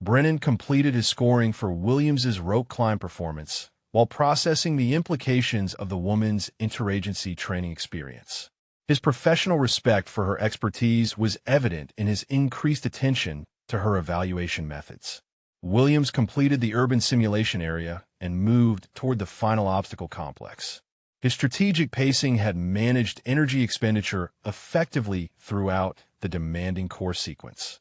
Brennan completed his scoring for Williams's rope climb performance while processing the implications of the woman's interagency training experience. His professional respect for her expertise was evident in his increased attention to her evaluation methods. Williams completed the urban simulation area and moved toward the final obstacle complex. His strategic pacing had managed energy expenditure effectively throughout the demanding course sequence.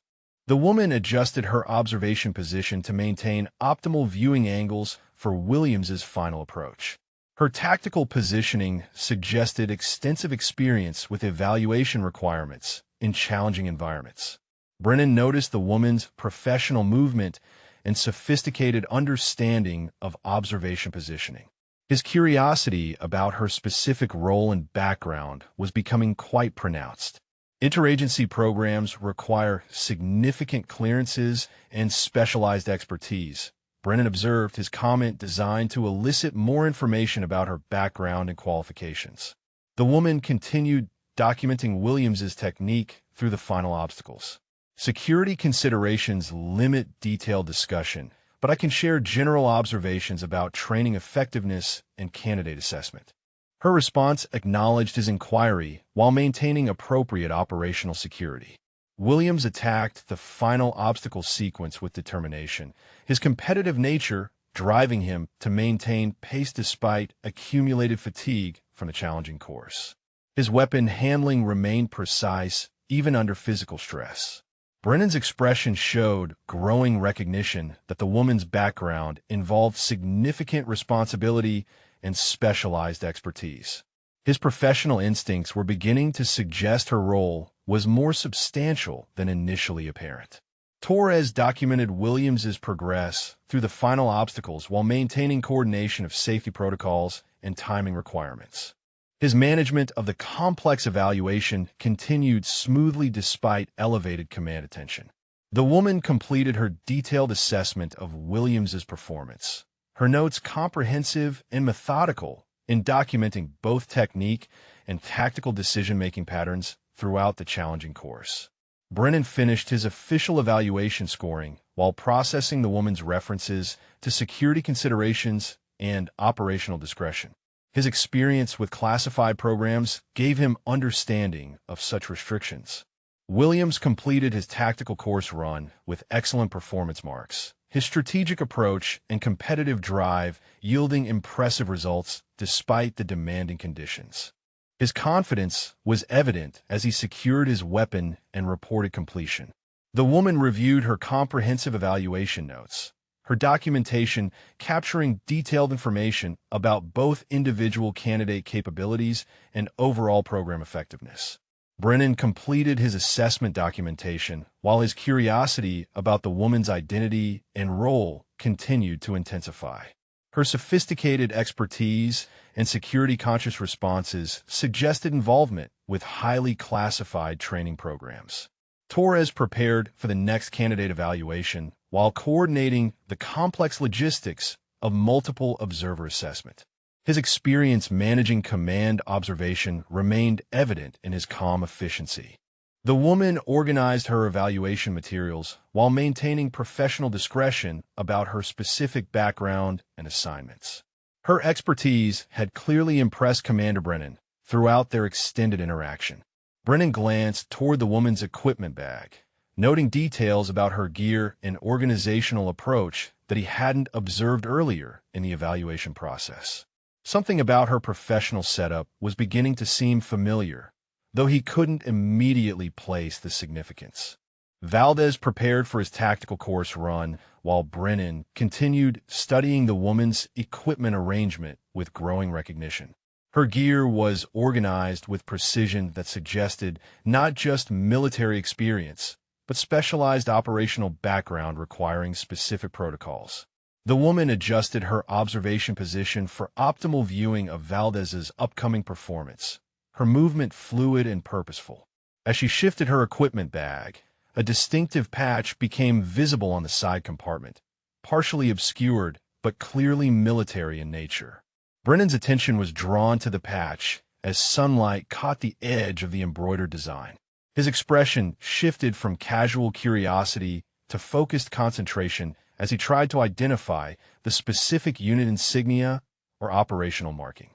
The woman adjusted her observation position to maintain optimal viewing angles for Williams's final approach. Her tactical positioning suggested extensive experience with evaluation requirements in challenging environments. Brennan noticed the woman's professional movement and sophisticated understanding of observation positioning. His curiosity about her specific role and background was becoming quite pronounced. Interagency programs require significant clearances and specialized expertise. Brennan observed his comment designed to elicit more information about her background and qualifications. The woman continued documenting Williams's technique through the final obstacles. Security considerations limit detailed discussion, but I can share general observations about training effectiveness and candidate assessment. Her response acknowledged his inquiry while maintaining appropriate operational security. Williams attacked the final obstacle sequence with determination, his competitive nature driving him to maintain pace despite accumulated fatigue from the challenging course. His weapon handling remained precise even under physical stress. Brennan's expression showed growing recognition that the woman's background involved significant responsibility and specialized expertise. His professional instincts were beginning to suggest her role was more substantial than initially apparent. Torres documented Williams's progress through the final obstacles while maintaining coordination of safety protocols and timing requirements. His management of the complex evaluation continued smoothly despite elevated command attention. The woman completed her detailed assessment of Williams's performance, her notes comprehensive and methodical in documenting both technique and tactical decision-making patterns throughout the challenging course. Brennan finished his official evaluation scoring while processing the woman's references to security considerations and operational discretion. His experience with classified programs gave him understanding of such restrictions. Williams completed his tactical course run with excellent performance marks, his strategic approach and competitive drive yielding impressive results despite the demanding conditions. His confidence was evident as he secured his weapon and reported completion. The woman reviewed her comprehensive evaluation notes, her documentation capturing detailed information about both individual candidate capabilities and overall program effectiveness. Brennan completed his assessment documentation while his curiosity about the woman's identity and role continued to intensify. Her sophisticated expertise and security-conscious responses suggested involvement with highly classified training programs. Torres prepared for the next candidate evaluation while coordinating the complex logistics of multiple observer assessment. His experience managing command observation remained evident in his calm efficiency. The woman organized her evaluation materials while maintaining professional discretion about her specific background and assignments. Her expertise had clearly impressed Commander Brennan throughout their extended interaction. Brennan glanced toward the woman's equipment bag, noting details about her gear and organizational approach that he hadn't observed earlier in the evaluation process. Something about her professional setup was beginning to seem familiar, though he couldn't immediately place the significance. Valdez prepared for his tactical course run, while Brennan continued studying the woman's equipment arrangement with growing recognition. Her gear was organized with precision that suggested not just military experience, but specialized operational background requiring specific protocols. The woman adjusted her observation position for optimal viewing of Valdez's upcoming performance, her movement fluid and purposeful. As she shifted her equipment bag, a distinctive patch became visible on the side compartment, partially obscured but clearly military in nature. Brennan's attention was drawn to the patch as sunlight caught the edge of the embroidered design. His expression shifted from casual curiosity to focused concentration as he tried to identify the specific unit insignia or operational marking.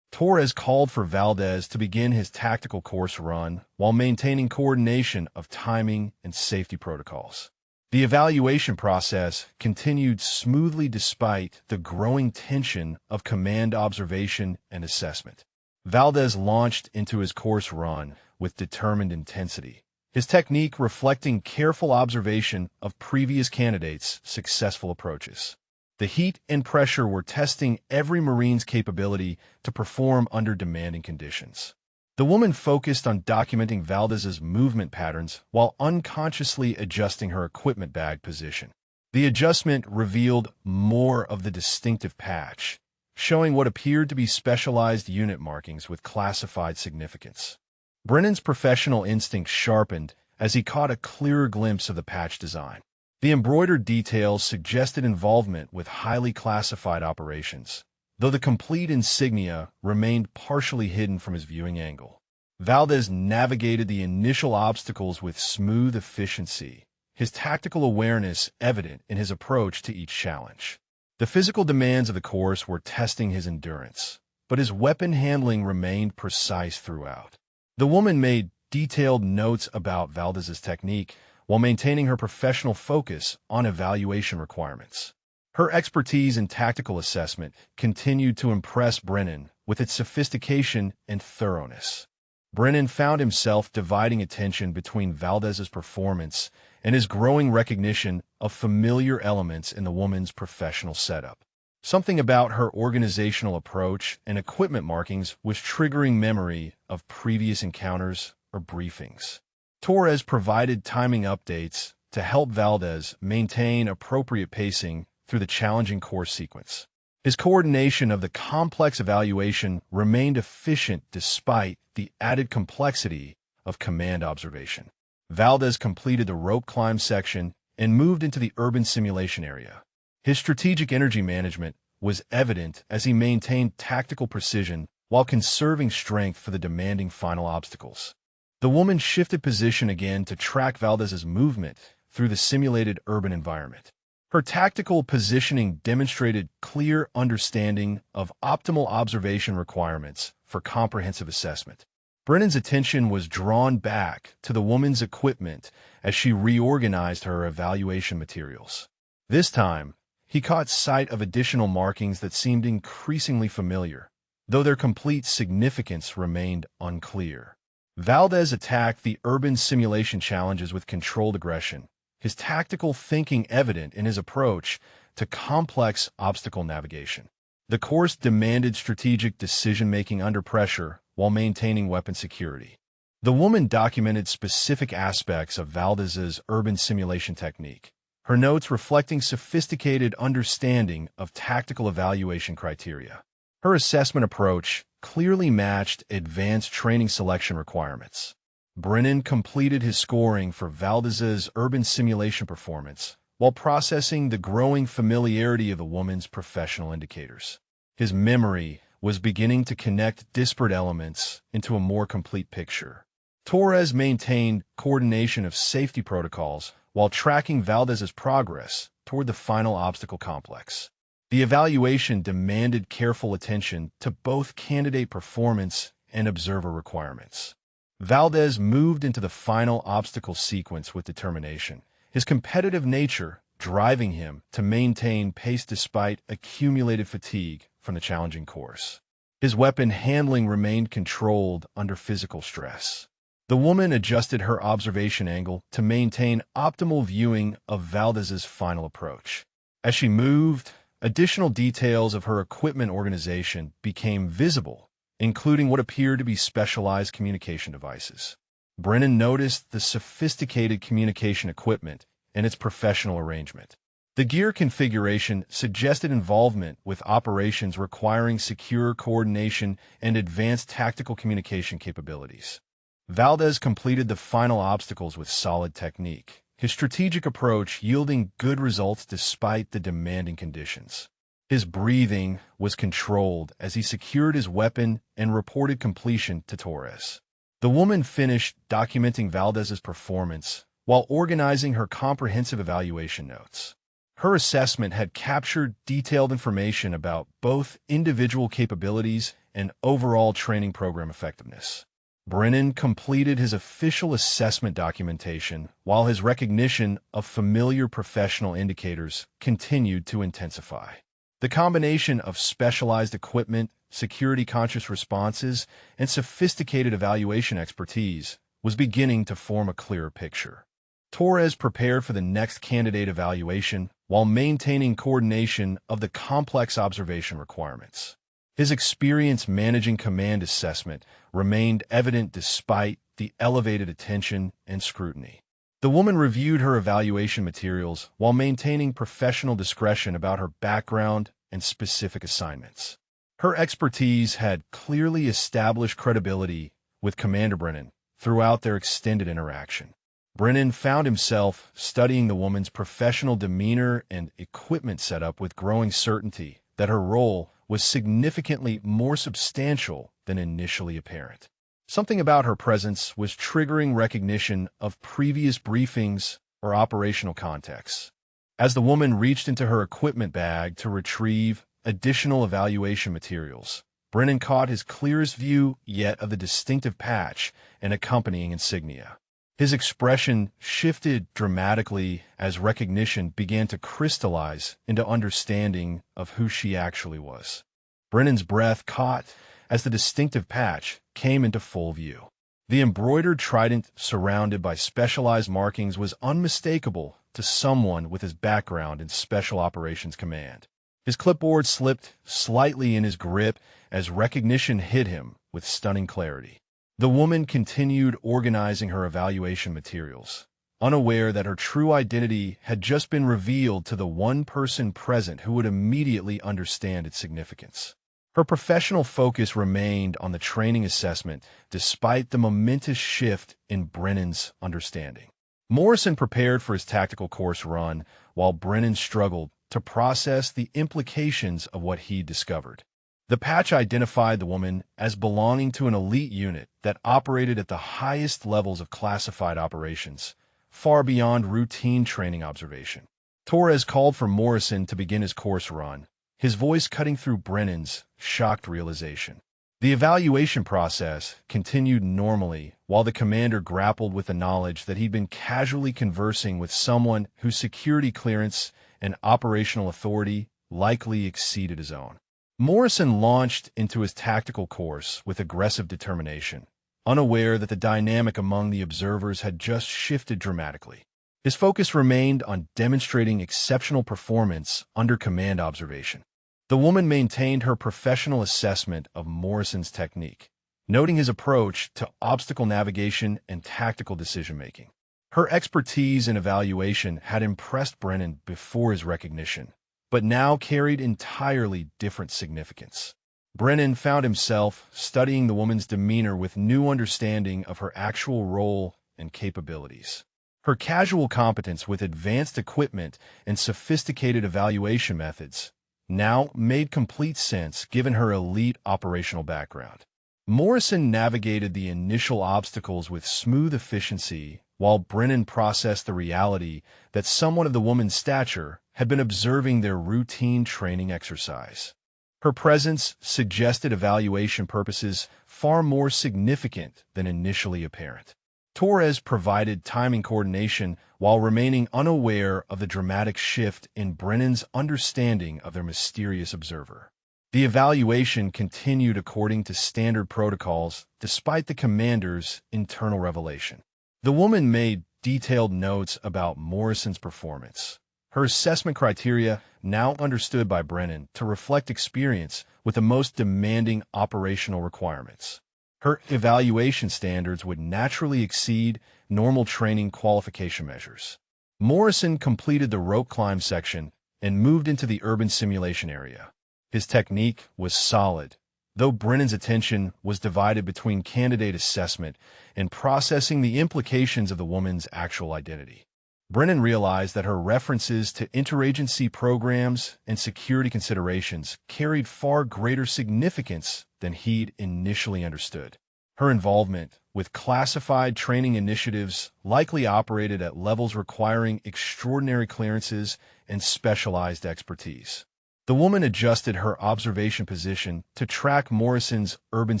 Torres called for Valdez to begin his tactical course run while maintaining coordination of timing and safety protocols. The evaluation process continued smoothly despite the growing tension of command observation and assessment. Valdez launched into his course run with determined intensity, his technique reflecting careful observation of previous candidates' successful approaches. The heat and pressure were testing every Marine's capability to perform under demanding conditions. The woman focused on documenting Valdez's movement patterns while unconsciously adjusting her equipment bag position. The adjustment revealed more of the distinctive patch, showing what appeared to be specialized unit markings with classified significance. Brennan's professional instinct sharpened as he caught a clearer glimpse of the patch design. The embroidered details suggested involvement with highly classified operations, though the complete insignia remained partially hidden from his viewing angle. Valdez navigated the initial obstacles with smooth efficiency, his tactical awareness evident in his approach to each challenge. The physical demands of the course were testing his endurance, but his weapon handling remained precise throughout. The woman made detailed notes about Valdez's technique while maintaining her professional focus on evaluation requirements. Her expertise in tactical assessment continued to impress Brennan with its sophistication and thoroughness. Brennan found himself dividing attention between Valdez's performance and his growing recognition of familiar elements in the woman's professional setup. Something about her organizational approach and equipment markings was triggering memory of previous encounters or briefings. Torres provided timing updates to help Valdez maintain appropriate pacing through the challenging course sequence. His coordination of the complex evaluation remained efficient despite the added complexity of command observation. Valdez completed the rope climb section and moved into the urban simulation area. His strategic energy management was evident as he maintained tactical precision while conserving strength for the demanding final obstacles. The woman shifted position again to track Valdez's movement through the simulated urban environment. Her tactical positioning demonstrated clear understanding of optimal observation requirements for comprehensive assessment. Brennan's attention was drawn back to the woman's equipment as she reorganized her evaluation materials. This time, he caught sight of additional markings that seemed increasingly familiar, though their complete significance remained unclear. Valdez attacked the urban simulation challenges with controlled aggression, his tactical thinking evident in his approach to complex obstacle navigation. The course demanded strategic decision-making under pressure while maintaining weapon security. The woman documented specific aspects of Valdez's urban simulation technique, her notes reflecting sophisticated understanding of tactical evaluation criteria. Her assessment approach clearly matched advanced training selection requirements. Brennan completed his scoring for Valdez's urban simulation performance while processing the growing familiarity of the woman's professional indicators. His memory was beginning to connect disparate elements into a more complete picture. Torres maintained coordination of safety protocols while tracking Valdez's progress toward the final obstacle complex. The evaluation demanded careful attention to both candidate performance and observer requirements. Valdez moved into the final obstacle sequence with determination, his competitive nature driving him to maintain pace despite accumulated fatigue from the challenging course. His weapon handling remained controlled under physical stress. The woman adjusted her observation angle to maintain optimal viewing of Valdez's final approach. As she moved, additional details of her equipment organization became visible, including what appeared to be specialized communication devices. Brennan noticed the sophisticated communication equipment and its professional arrangement. The gear configuration suggested involvement with operations requiring secure coordination and advanced tactical communication capabilities. Valdez completed the final obstacles with solid technique, his strategic approach yielding good results despite the demanding conditions. His breathing was controlled as he secured his weapon and reported completion to Torres. The woman finished documenting Valdez's performance while organizing her comprehensive evaluation notes. Her assessment had captured detailed information about both individual capabilities and overall training program effectiveness. Brennan completed his official assessment documentation while his recognition of familiar professional indicators continued to intensify. The combination of specialized equipment, security-conscious responses, and sophisticated evaluation expertise was beginning to form a clearer picture. Torres prepared for the next candidate evaluation while maintaining coordination of the complex observation requirements. His experience managing command assessment remained evident despite the elevated attention and scrutiny. The woman reviewed her evaluation materials while maintaining professional discretion about her background and specific assignments. Her expertise had clearly established credibility with Commander Brennan throughout their extended interaction. Brennan found himself studying the woman's professional demeanor and equipment setup with growing certainty that her role was significantly more substantial than initially apparent. Something about her presence was triggering recognition of previous briefings or operational contexts. As the woman reached into her equipment bag to retrieve additional evaluation materials, Brennan caught his clearest view yet of the distinctive patch and accompanying insignia. His expression shifted dramatically as recognition began to crystallize into understanding of who she actually was. Brennan's breath caught as the distinctive patch came into full view. The embroidered trident surrounded by specialized markings was unmistakable to someone with his background in Special Operations Command. His clipboard slipped slightly in his grip as recognition hit him with stunning clarity. The woman continued organizing her evaluation materials, unaware that her true identity had just been revealed to the one person present who would immediately understand its significance. Her professional focus remained on the training assessment despite the momentous shift in Brennan's understanding. Morrison prepared for his tactical course run while Brennan struggled to process the implications of what he discovered. The patch identified the woman as belonging to an elite unit that operated at the highest levels of classified operations, far beyond routine training observation. Torres called for Morrison to begin his course run, his voice cutting through Brennan's shocked realization. The evaluation process continued normally while the commander grappled with the knowledge that he'd been casually conversing with someone whose security clearance and operational authority likely exceeded his own. Morrison launched into his tactical course with aggressive determination, unaware that the dynamic among the observers had just shifted dramatically. His focus remained on demonstrating exceptional performance under command observation. The woman maintained her professional assessment of Morrison's technique, noting his approach to obstacle navigation and tactical decision-making. Her expertise in evaluation had impressed Brennan before his recognition, but now carried entirely different significance. Brennan found himself studying the woman's demeanor with new understanding of her actual role and capabilities. Her casual competence with advanced equipment and sophisticated evaluation methods now made complete sense given her elite operational background. Morrison navigated the initial obstacles with smooth efficiency while Brennan processed the reality that someone of the woman's stature had been observing their routine training exercise. Her presence suggested evaluation purposes far more significant than initially apparent. Torres provided timing coordination while remaining unaware of the dramatic shift in Brennan's understanding of their mysterious observer. The evaluation continued according to standard protocols despite the commander's internal revelation. The woman made detailed notes about Morrison's performance, her assessment criteria now understood by Brennan to reflect experience with the most demanding operational requirements. Her evaluation standards would naturally exceed normal training qualification measures. Morrison completed the rope climb section and moved into the urban simulation area. His technique was solid, though Brennan's attention was divided between candidate assessment and processing the implications of the woman's actual identity. Brennan realized that her references to interagency programs and security considerations carried far greater significance than he'd initially understood. Her involvement with classified training initiatives likely operated at levels requiring extraordinary clearances and specialized expertise. The woman adjusted her observation position to track Morrison's urban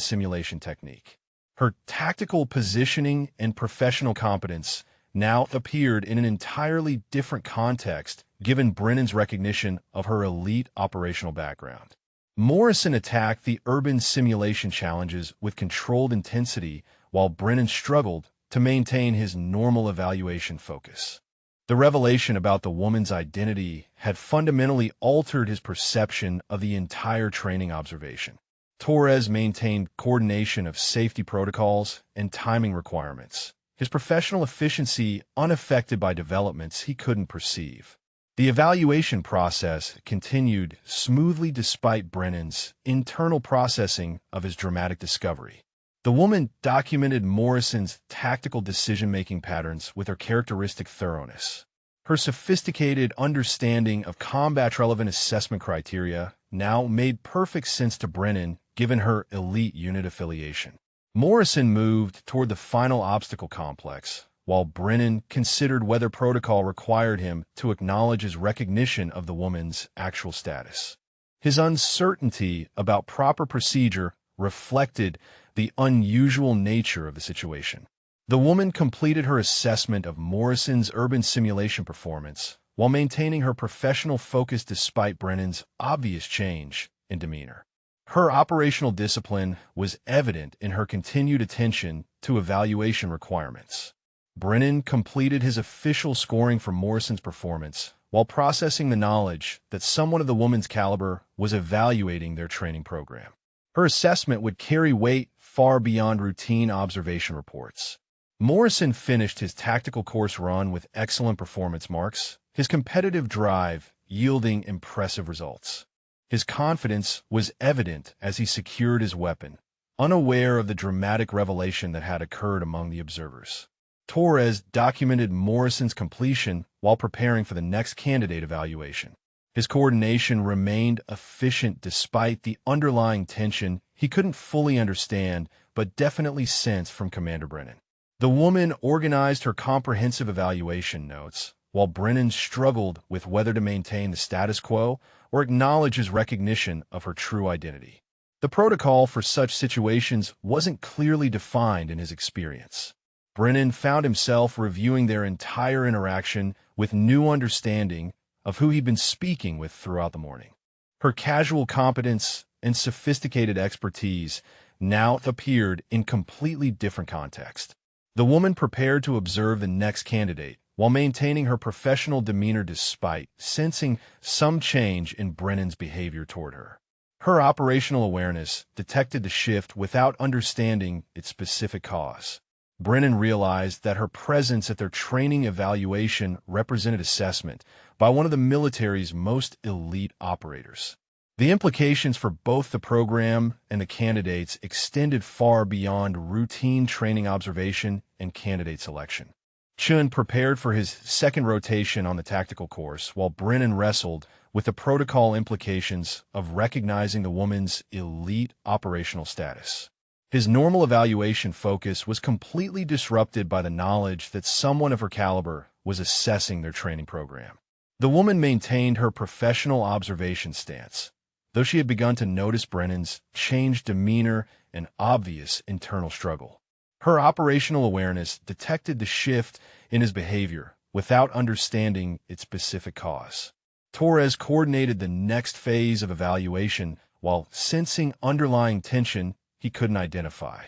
simulation technique. Her tactical positioning and professional competence now appeared in an entirely different context given Brennan's recognition of her elite operational background. Morrison attacked the urban simulation challenges with controlled intensity while Brennan struggled to maintain his normal evaluation focus. The revelation about the woman's identity had fundamentally altered his perception of the entire training observation. Torres maintained coordination of safety protocols and timing requirements, his professional efficiency unaffected by developments he couldn't perceive. The evaluation process continued smoothly despite Brennan's internal processing of his dramatic discovery. The woman documented Morrison's tactical decision-making patterns with her characteristic thoroughness. Her sophisticated understanding of combat-relevant assessment criteria now made perfect sense to Brennan given her elite unit affiliation. Morrison moved toward the final obstacle complex, while Brennan considered whether protocol required him to acknowledge his recognition of the woman's actual status. His uncertainty about proper procedure reflected the unusual nature of the situation. The woman completed her assessment of Morrison's urban simulation performance while maintaining her professional focus despite Brennan's obvious change in demeanor. Her operational discipline was evident in her continued attention to evaluation requirements. Brennan completed his official scoring for Morrison's performance while processing the knowledge that someone of the woman's caliber was evaluating their training program. Her assessment would carry weight far beyond routine observation reports. Morrison finished his tactical course run with excellent performance marks, his competitive drive yielding impressive results. His confidence was evident as he secured his weapon, unaware of the dramatic revelation that had occurred among the observers. Torres documented Morrison's completion while preparing for the next candidate evaluation. His coordination remained efficient despite the underlying tension he couldn't fully understand but definitely sensed from Commander Brennan. The woman organized her comprehensive evaluation notes, while Brennan struggled with whether to maintain the status quo or acknowledge his recognition of her true identity. The protocol for such situations wasn't clearly defined in his experience. Brennan found himself reviewing their entire interaction with new understanding of who he'd been speaking with throughout the morning. Her casual competence and sophisticated expertise now appeared in completely different context. The woman prepared to observe the next candidate while maintaining her professional demeanor despite sensing some change in Brennan's behavior toward her. Her operational awareness detected the shift without understanding its specific cause. Brennan realized that her presence at their training evaluation represented assessment by one of the military's most elite operators. The implications for both the program and the candidates extended far beyond routine training observation and candidate selection. Chun prepared for his second rotation on the tactical course, while Brennan wrestled with the protocol implications of recognizing the woman's elite operational status. His normal evaluation focus was completely disrupted by the knowledge that someone of her caliber was assessing their training program. The woman maintained her professional observation stance, though she had begun to notice Brennan's changed demeanor and obvious internal struggle. Her operational awareness detected the shift in his behavior without understanding its specific cause. Torres coordinated the next phase of evaluation while sensing underlying tension he couldn't identify.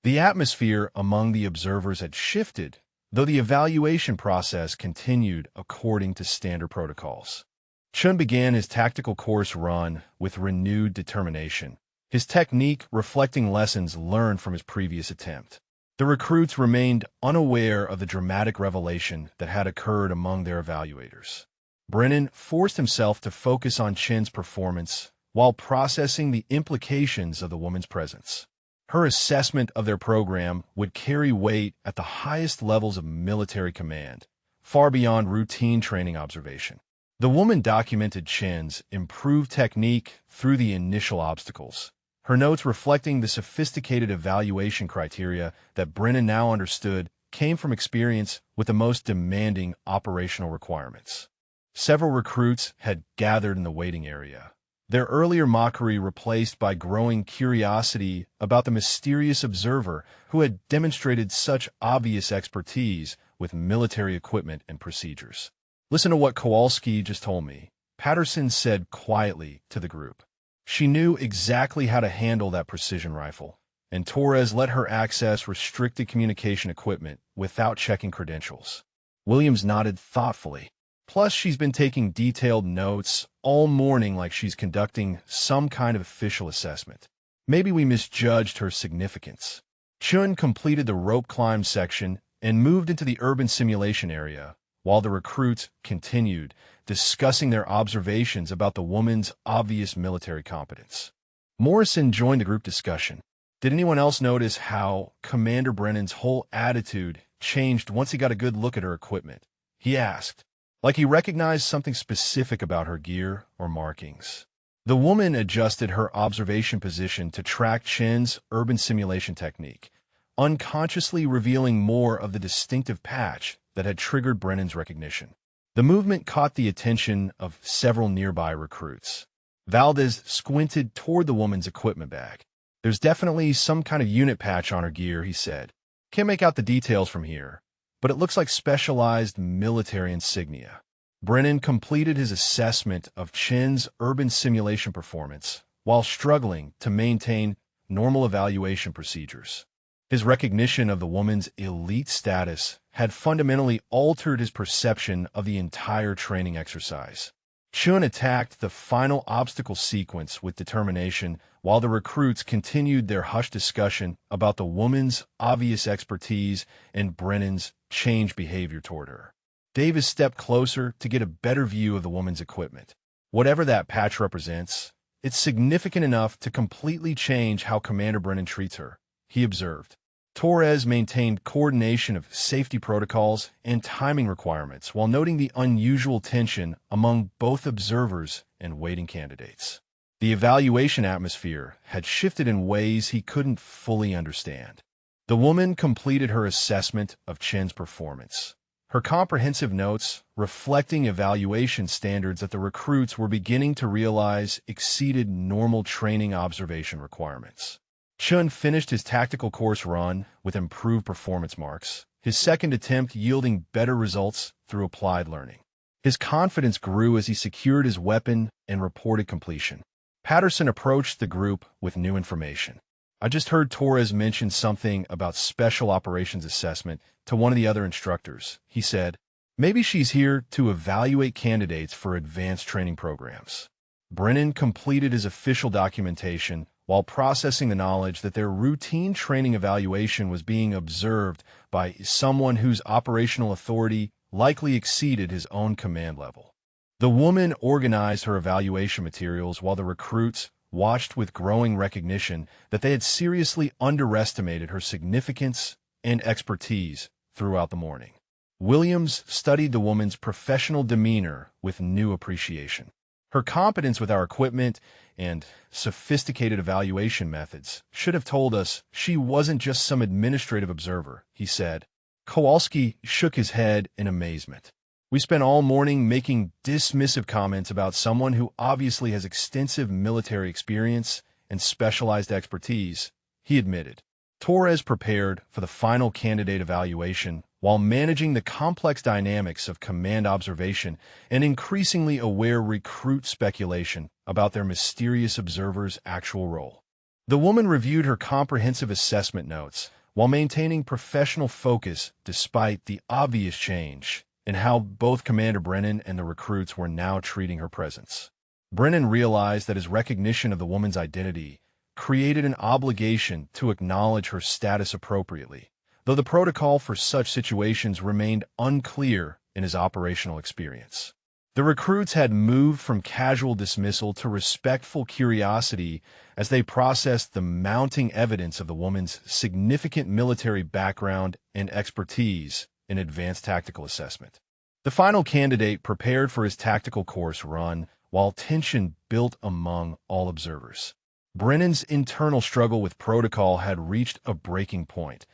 The atmosphere among the observers had shifted, though the evaluation process continued according to standard protocols. Chun began his tactical course run with renewed determination, his technique reflecting lessons learned from his previous attempt. The recruits remained unaware of the dramatic revelation that had occurred among their evaluators. Brennan forced himself to focus on Chen's performance while processing the implications of the woman's presence. Her assessment of their program would carry weight at the highest levels of military command, far beyond routine training observation. The woman documented Chen's improved technique through the initial obstacles, her notes reflecting the sophisticated evaluation criteria that Brennan now understood came from experience with the most demanding operational requirements. Several recruits had gathered in the waiting area, their earlier mockery replaced by growing curiosity about the mysterious observer who had demonstrated such obvious expertise with military equipment and procedures. "Listen to what Kowalski just told me," Patterson said quietly to the group. She knew exactly how to handle that precision rifle, and Torres let her access restricted communication equipment without checking credentials. Williams nodded thoughtfully. Plus, she's been taking detailed notes all morning like she's conducting some kind of official assessment. Maybe we misjudged her significance. Chun completed the rope climb section and moved into the urban simulation area, while the recruits continued discussing their observations about the woman's obvious military competence. Morrison joined the group discussion. Did anyone else notice how Commander Brennan's whole attitude changed once he got a good look at her equipment? He asked, like he recognized something specific about her gear or markings. The woman adjusted her observation position to track Chen's urban simulation technique, unconsciously revealing more of the distinctive patch that had triggered Brennan's recognition. The movement caught the attention of several nearby recruits. Valdez squinted toward the woman's equipment bag. "There's definitely some kind of unit patch on her gear," he said. "Can't make out the details from here, but it looks like specialized military insignia." Brennan completed his assessment of Chen's urban simulation performance while struggling to maintain normal evaluation procedures. His recognition of the woman's elite status had fundamentally altered his perception of the entire training exercise. Chun attacked the final obstacle sequence with determination while the recruits continued their hushed discussion about the woman's obvious expertise and Brennan's changed behavior toward her. Davis stepped closer to get a better view of the woman's equipment. "Whatever that patch represents, it's significant enough to completely change how Commander Brennan treats her," he observed. Torres maintained coordination of safety protocols and timing requirements while noting the unusual tension among both observers and waiting candidates. The evaluation atmosphere had shifted in ways he couldn't fully understand. The woman completed her assessment of Chen's performance, her comprehensive notes reflecting evaluation standards that the recruits were beginning to realize exceeded normal training observation requirements. Chun finished his tactical course run with improved performance marks, his second attempt yielding better results through applied learning. His confidence grew as he secured his weapon and reported completion. Patterson approached the group with new information. "I just heard Torres mention something about special operations assessment to one of the other instructors," he said. "Maybe she's here to evaluate candidates for advanced training programs." Brennan completed his official documentation while processing the knowledge that their routine training evaluation was being observed by someone whose operational authority likely exceeded his own command level. The woman organized her evaluation materials while the recruits watched with growing recognition that they had seriously underestimated her significance and expertise throughout the morning. Williams studied the woman's professional demeanor with new appreciation. Her competence with our equipment and sophisticated evaluation methods should have told us she wasn't just some administrative observer, he said. Kowalski shook his head in amazement. "We spent all morning making dismissive comments about someone who obviously has extensive military experience and specialized expertise," he admitted. Torres prepared for the final candidate evaluation while managing the complex dynamics of command observation and increasingly aware recruit speculation about their mysterious observer's actual role. The woman reviewed her comprehensive assessment notes while maintaining professional focus despite the obvious change in how both Commander Brennan and the recruits were now treating her presence. Brennan realized that his recognition of the woman's identity created an obligation to acknowledge her status appropriately, though the protocol for such situations remained unclear in his operational experience. The recruits had moved from casual dismissal to respectful curiosity as they processed the mounting evidence of the woman's significant military background and expertise in advanced tactical assessment. The final candidate prepared for his tactical course run while tension built among all observers. Brennan's internal struggle with protocol had reached a breaking point,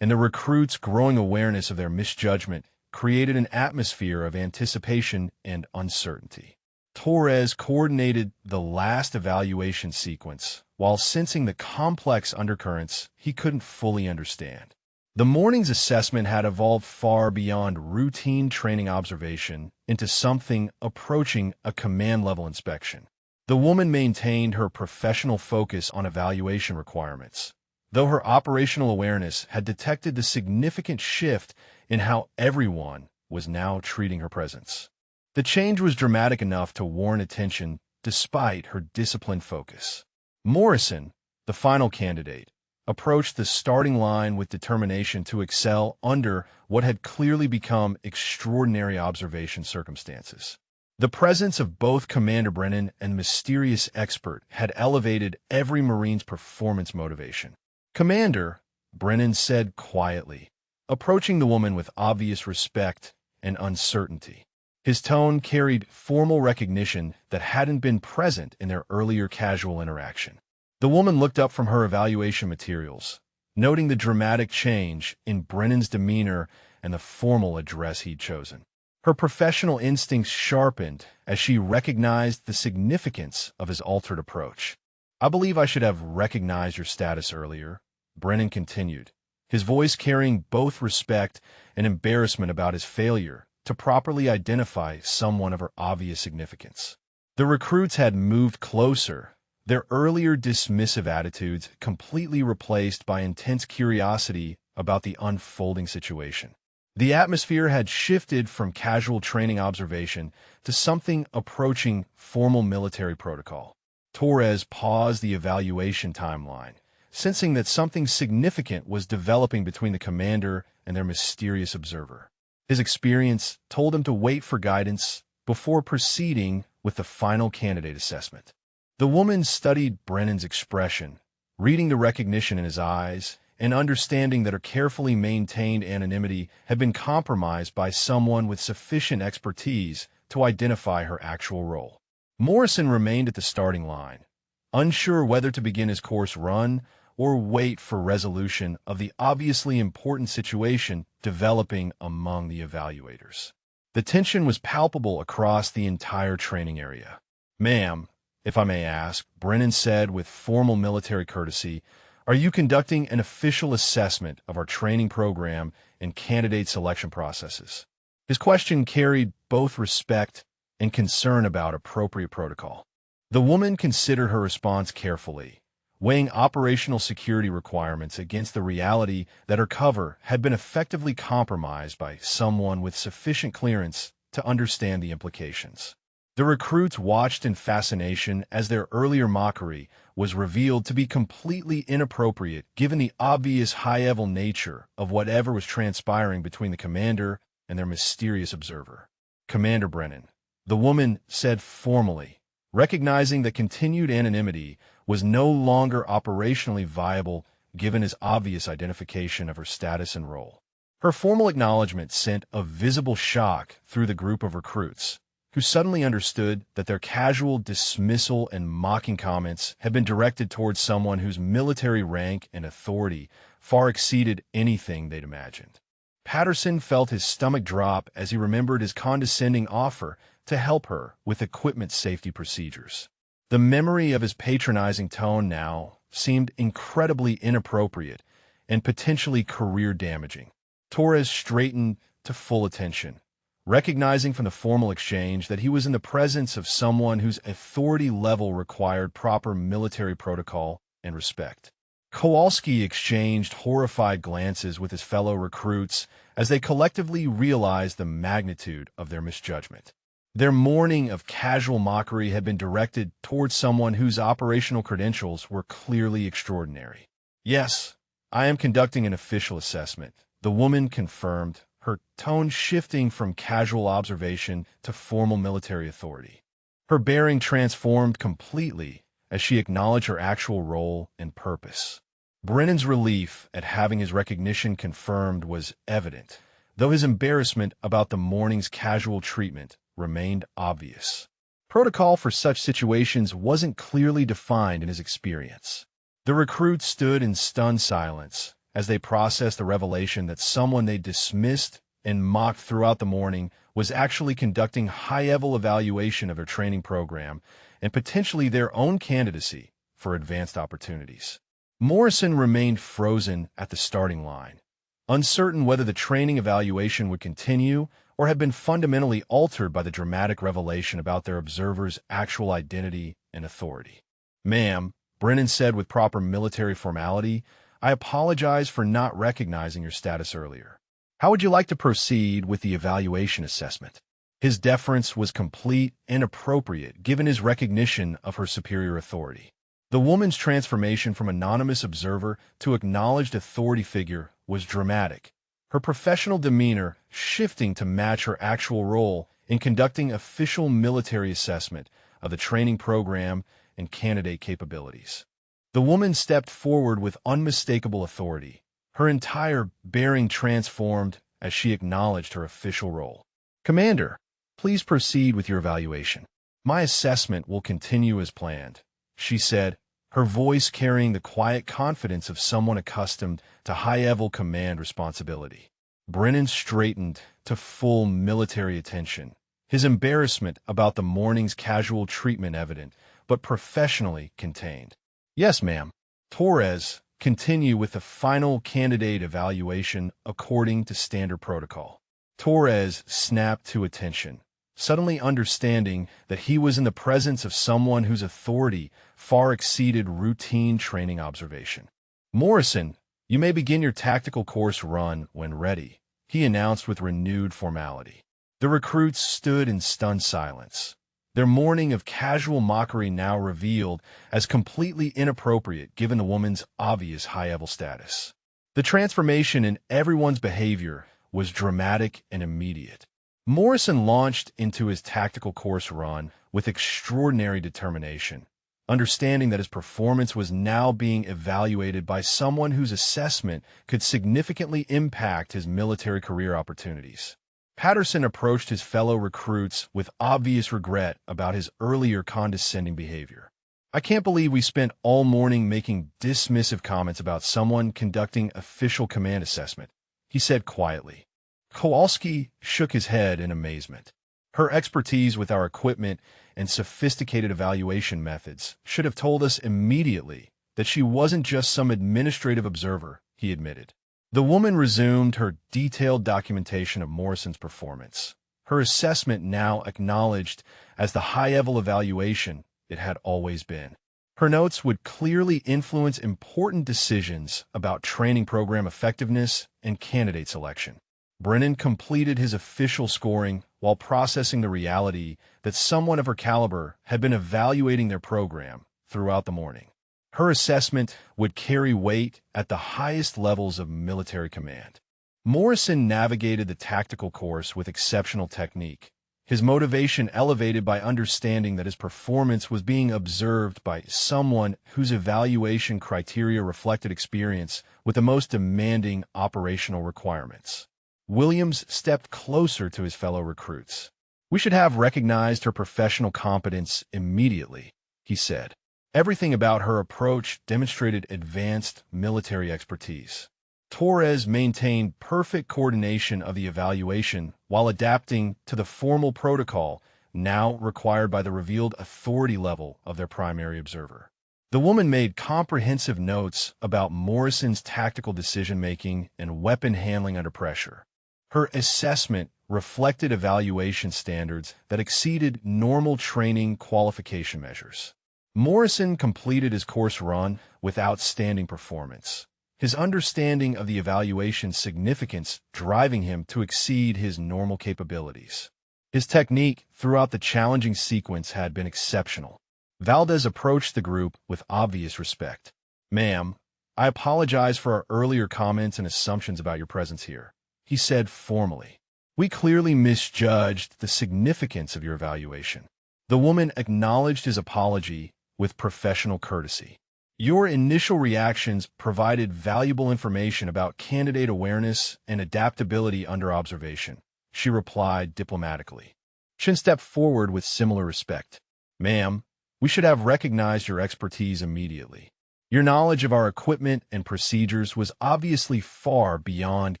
and the recruits' growing awareness of their misjudgment created an atmosphere of anticipation and uncertainty. Torres coordinated the last evaluation sequence while sensing the complex undercurrents he couldn't fully understand. The morning's assessment had evolved far beyond routine training observation into something approaching a command-level inspection. The woman maintained her professional focus on evaluation requirements, though her operational awareness had detected the significant shift in how everyone was now treating her presence. The change was dramatic enough to warrant attention despite her disciplined focus. Morrison, the final candidate, approached the starting line with determination to excel under what had clearly become extraordinary observation circumstances. The presence of both Commander Brennan and mysterious expert had elevated every Marine's performance motivation. "Commander," Brennan said quietly, approaching the woman with obvious respect and uncertainty. His tone carried formal recognition that hadn't been present in their earlier casual interaction. The woman looked up from her evaluation materials, noting the dramatic change in Brennan's demeanor and the formal address he'd chosen. Her professional instincts sharpened as she recognized the significance of his altered approach. "I believe I should have recognized your status earlier," Brennan continued, his voice carrying both respect and embarrassment about his failure to properly identify someone of her obvious significance. The recruits had moved closer, their earlier dismissive attitudes completely replaced by intense curiosity about the unfolding situation. The atmosphere had shifted from casual training observation to something approaching formal military protocol. Torres paused the evaluation timeline, sensing that something significant was developing between the commander and their mysterious observer. His experience told him to wait for guidance before proceeding with the final candidate assessment. The woman studied Brennan's expression, reading the recognition in his eyes and understanding that her carefully maintained anonymity had been compromised by someone with sufficient expertise to identify her actual role. Morrison remained at the starting line, unsure whether to begin his course run or wait for resolution of the obviously important situation developing among the evaluators. The tension was palpable across the entire training area. "Ma'am, if I may ask," Brennan said with formal military courtesy, "are you conducting an official assessment of our training program and candidate selection processes?" His question carried both respect and concern about appropriate protocol. The woman considered her response carefully, weighing operational security requirements against the reality that her cover had been effectively compromised by someone with sufficient clearance to understand the implications. The recruits watched in fascination as their earlier mockery was revealed to be completely inappropriate given the obvious high-level nature of whatever was transpiring between the commander and their mysterious observer. "Commander Brennan," the woman said formally, recognizing that continued anonymity was no longer operationally viable given his obvious identification of her status and role. Her formal acknowledgement sent a visible shock through the group of recruits, who suddenly understood that their casual dismissal and mocking comments had been directed towards someone whose military rank and authority far exceeded anything they'd imagined. Patterson felt his stomach drop as he remembered his condescending offer to help her with equipment safety procedures. The memory of his patronizing tone now seemed incredibly inappropriate and potentially career-damaging. Torres straightened to full attention, recognizing from the formal exchange that he was in the presence of someone whose authority level required proper military protocol and respect. Kowalski exchanged horrified glances with his fellow recruits as they collectively realized the magnitude of their misjudgment. Their morning of casual mockery had been directed towards someone whose operational credentials were clearly extraordinary. "Yes, I am conducting an official assessment," the woman confirmed, her tone shifting from casual observation to formal military authority. Her bearing transformed completely as she acknowledged her actual role and purpose. Brennan's relief at having his recognition confirmed was evident, though his embarrassment about the morning's casual treatment remained obvious. Protocol for such situations wasn't clearly defined in his experience. The recruits stood in stunned silence as they processed the revelation that someone they dismissed and mocked throughout the morning was actually conducting high-level evaluation of their training program and potentially their own candidacy for advanced opportunities. Morrison remained frozen at the starting line, uncertain whether the training evaluation would continue or had been fundamentally altered by the dramatic revelation about their observer's actual identity and authority. "Ma'am," Brennan said with proper military formality, "I apologize for not recognizing your status earlier. How would you like to proceed with the evaluation assessment?" His deference was complete and appropriate given his recognition of her superior authority. The woman's transformation from anonymous observer to acknowledged authority figure was dramatic, her professional demeanor shifting to match her actual role in conducting official military assessment of the training program and candidate capabilities. The woman stepped forward with unmistakable authority, her entire bearing transformed as she acknowledged her official role. "Commander, please proceed with your evaluation. My assessment will continue as planned," she said, her voice carrying the quiet confidence of someone accustomed to high-level command responsibility. Brennan straightened to full military attention, his embarrassment about the morning's casual treatment evident, but professionally contained. "Yes, ma'am. Torres, continue with the final candidate evaluation according to standard protocol." Torres snapped to attention, suddenly understanding that he was in the presence of someone whose authority far exceeded routine training observation. "Morrison, you may begin your tactical course run when ready," he announced with renewed formality. The recruits stood in stunned silence, their morning of casual mockery now revealed as completely inappropriate given the woman's obvious high-level status. The transformation in everyone's behavior was dramatic and immediate. Morrison launched into his tactical course run with extraordinary determination, understanding that his performance was now being evaluated by someone whose assessment could significantly impact his military career opportunities. Patterson approached his fellow recruits with obvious regret about his earlier condescending behavior. "I can't believe we spent all morning making dismissive comments about someone conducting official command assessment," he said quietly. Kowalski shook his head in amazement. Her expertise with our equipment and sophisticated evaluation methods should have told us immediately that she wasn't just some administrative observer, he admitted. The woman resumed her detailed documentation of Morrison's performance, her assessment now acknowledged as the high-level evaluation it had always been. Her notes would clearly influence important decisions about training program effectiveness and candidate selection. Brennan completed his official scoring while processing the reality that someone of her caliber had been evaluating their program throughout the morning. Her assessment would carry weight at the highest levels of military command. Morrison navigated the tactical course with exceptional technique, his motivation elevated by understanding that his performance was being observed by someone whose evaluation criteria reflected experience with the most demanding operational requirements. Williams stepped closer to his fellow recruits. "We should have recognized her professional competence immediately," he said. Everything about her approach demonstrated advanced military expertise. Torres maintained perfect coordination of the evaluation while adapting to the formal protocol now required by the revealed authority level of their primary observer. The woman made comprehensive notes about Morrison's tactical decision-making and weapon handling under pressure. Her assessment reflected evaluation standards that exceeded normal training qualification measures. Morrison completed his course run with outstanding performance, his understanding of the evaluation's significance driving him to exceed his normal capabilities. His technique throughout the challenging sequence had been exceptional. Valdez approached the group with obvious respect. "Ma'am, I apologize for our earlier comments and assumptions about your presence here," he said formally. "We clearly misjudged the significance of your evaluation." The woman acknowledged his apology with professional courtesy. Your initial reactions provided valuable information about candidate awareness and adaptability under observation, she replied diplomatically. Chen stepped forward with similar respect. Ma'am, we should have recognized your expertise immediately. Your knowledge of our equipment and procedures was obviously far beyond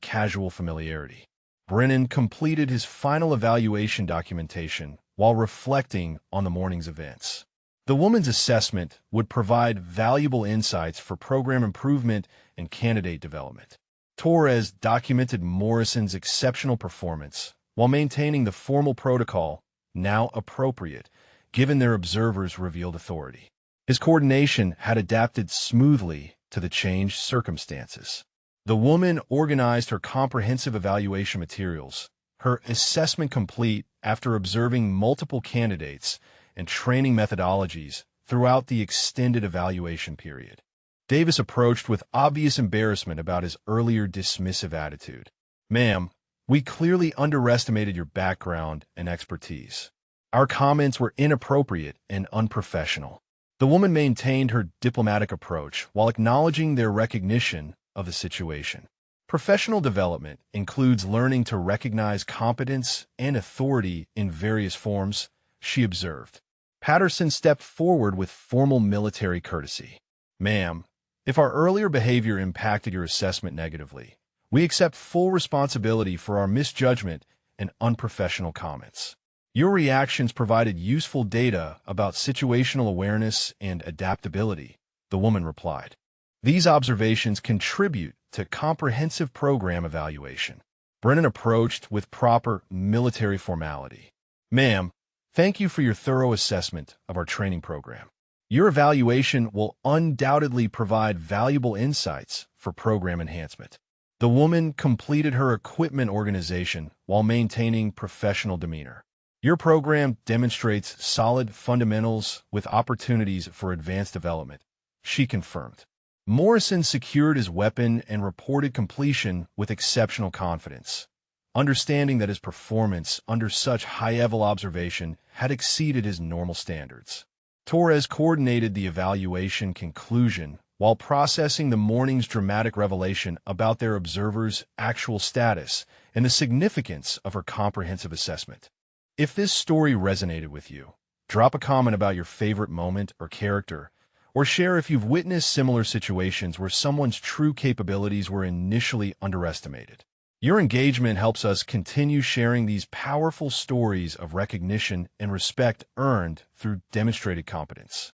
casual familiarity. Brennan completed his final evaluation documentation while reflecting on the morning's events. The woman's assessment would provide valuable insights for program improvement and candidate development. Torres documented Morrison's exceptional performance while maintaining the formal protocol, now appropriate, given their observers' revealed authority. His coordination had adapted smoothly to the changed circumstances. The woman organized her comprehensive evaluation materials, her assessment complete after observing multiple candidates and training methodologies throughout the extended evaluation period. Davis approached with obvious embarrassment about his earlier dismissive attitude. Ma'am, we clearly underestimated your background and expertise. Our comments were inappropriate and unprofessional. The woman maintained her diplomatic approach while acknowledging their recognition of the situation. Professional development includes learning to recognize competence and authority in various forms, she observed. Patterson stepped forward with formal military courtesy. Ma'am, if our earlier behavior impacted your assessment negatively, we accept full responsibility for our misjudgment and unprofessional comments. Your reactions provided useful data about situational awareness and adaptability, the woman replied. These observations contribute to comprehensive program evaluation. Brennan approached with proper military formality. Ma'am, thank you for your thorough assessment of our training program. Your evaluation will undoubtedly provide valuable insights for program enhancement. The woman completed her equipment organization while maintaining professional demeanor. Your program demonstrates solid fundamentals with opportunities for advanced development, she confirmed. Morrison secured his weapon and reported completion with exceptional confidence, understanding that his performance under such high-level observation had exceeded his normal standards. Torres coordinated the evaluation conclusion while processing the morning's dramatic revelation about their observer's actual status and the significance of her comprehensive assessment. If this story resonated with you, drop a comment about your favorite moment or character, or share if you've witnessed similar situations where someone's true capabilities were initially underestimated. Your engagement helps us continue sharing these powerful stories of recognition and respect earned through demonstrated competence.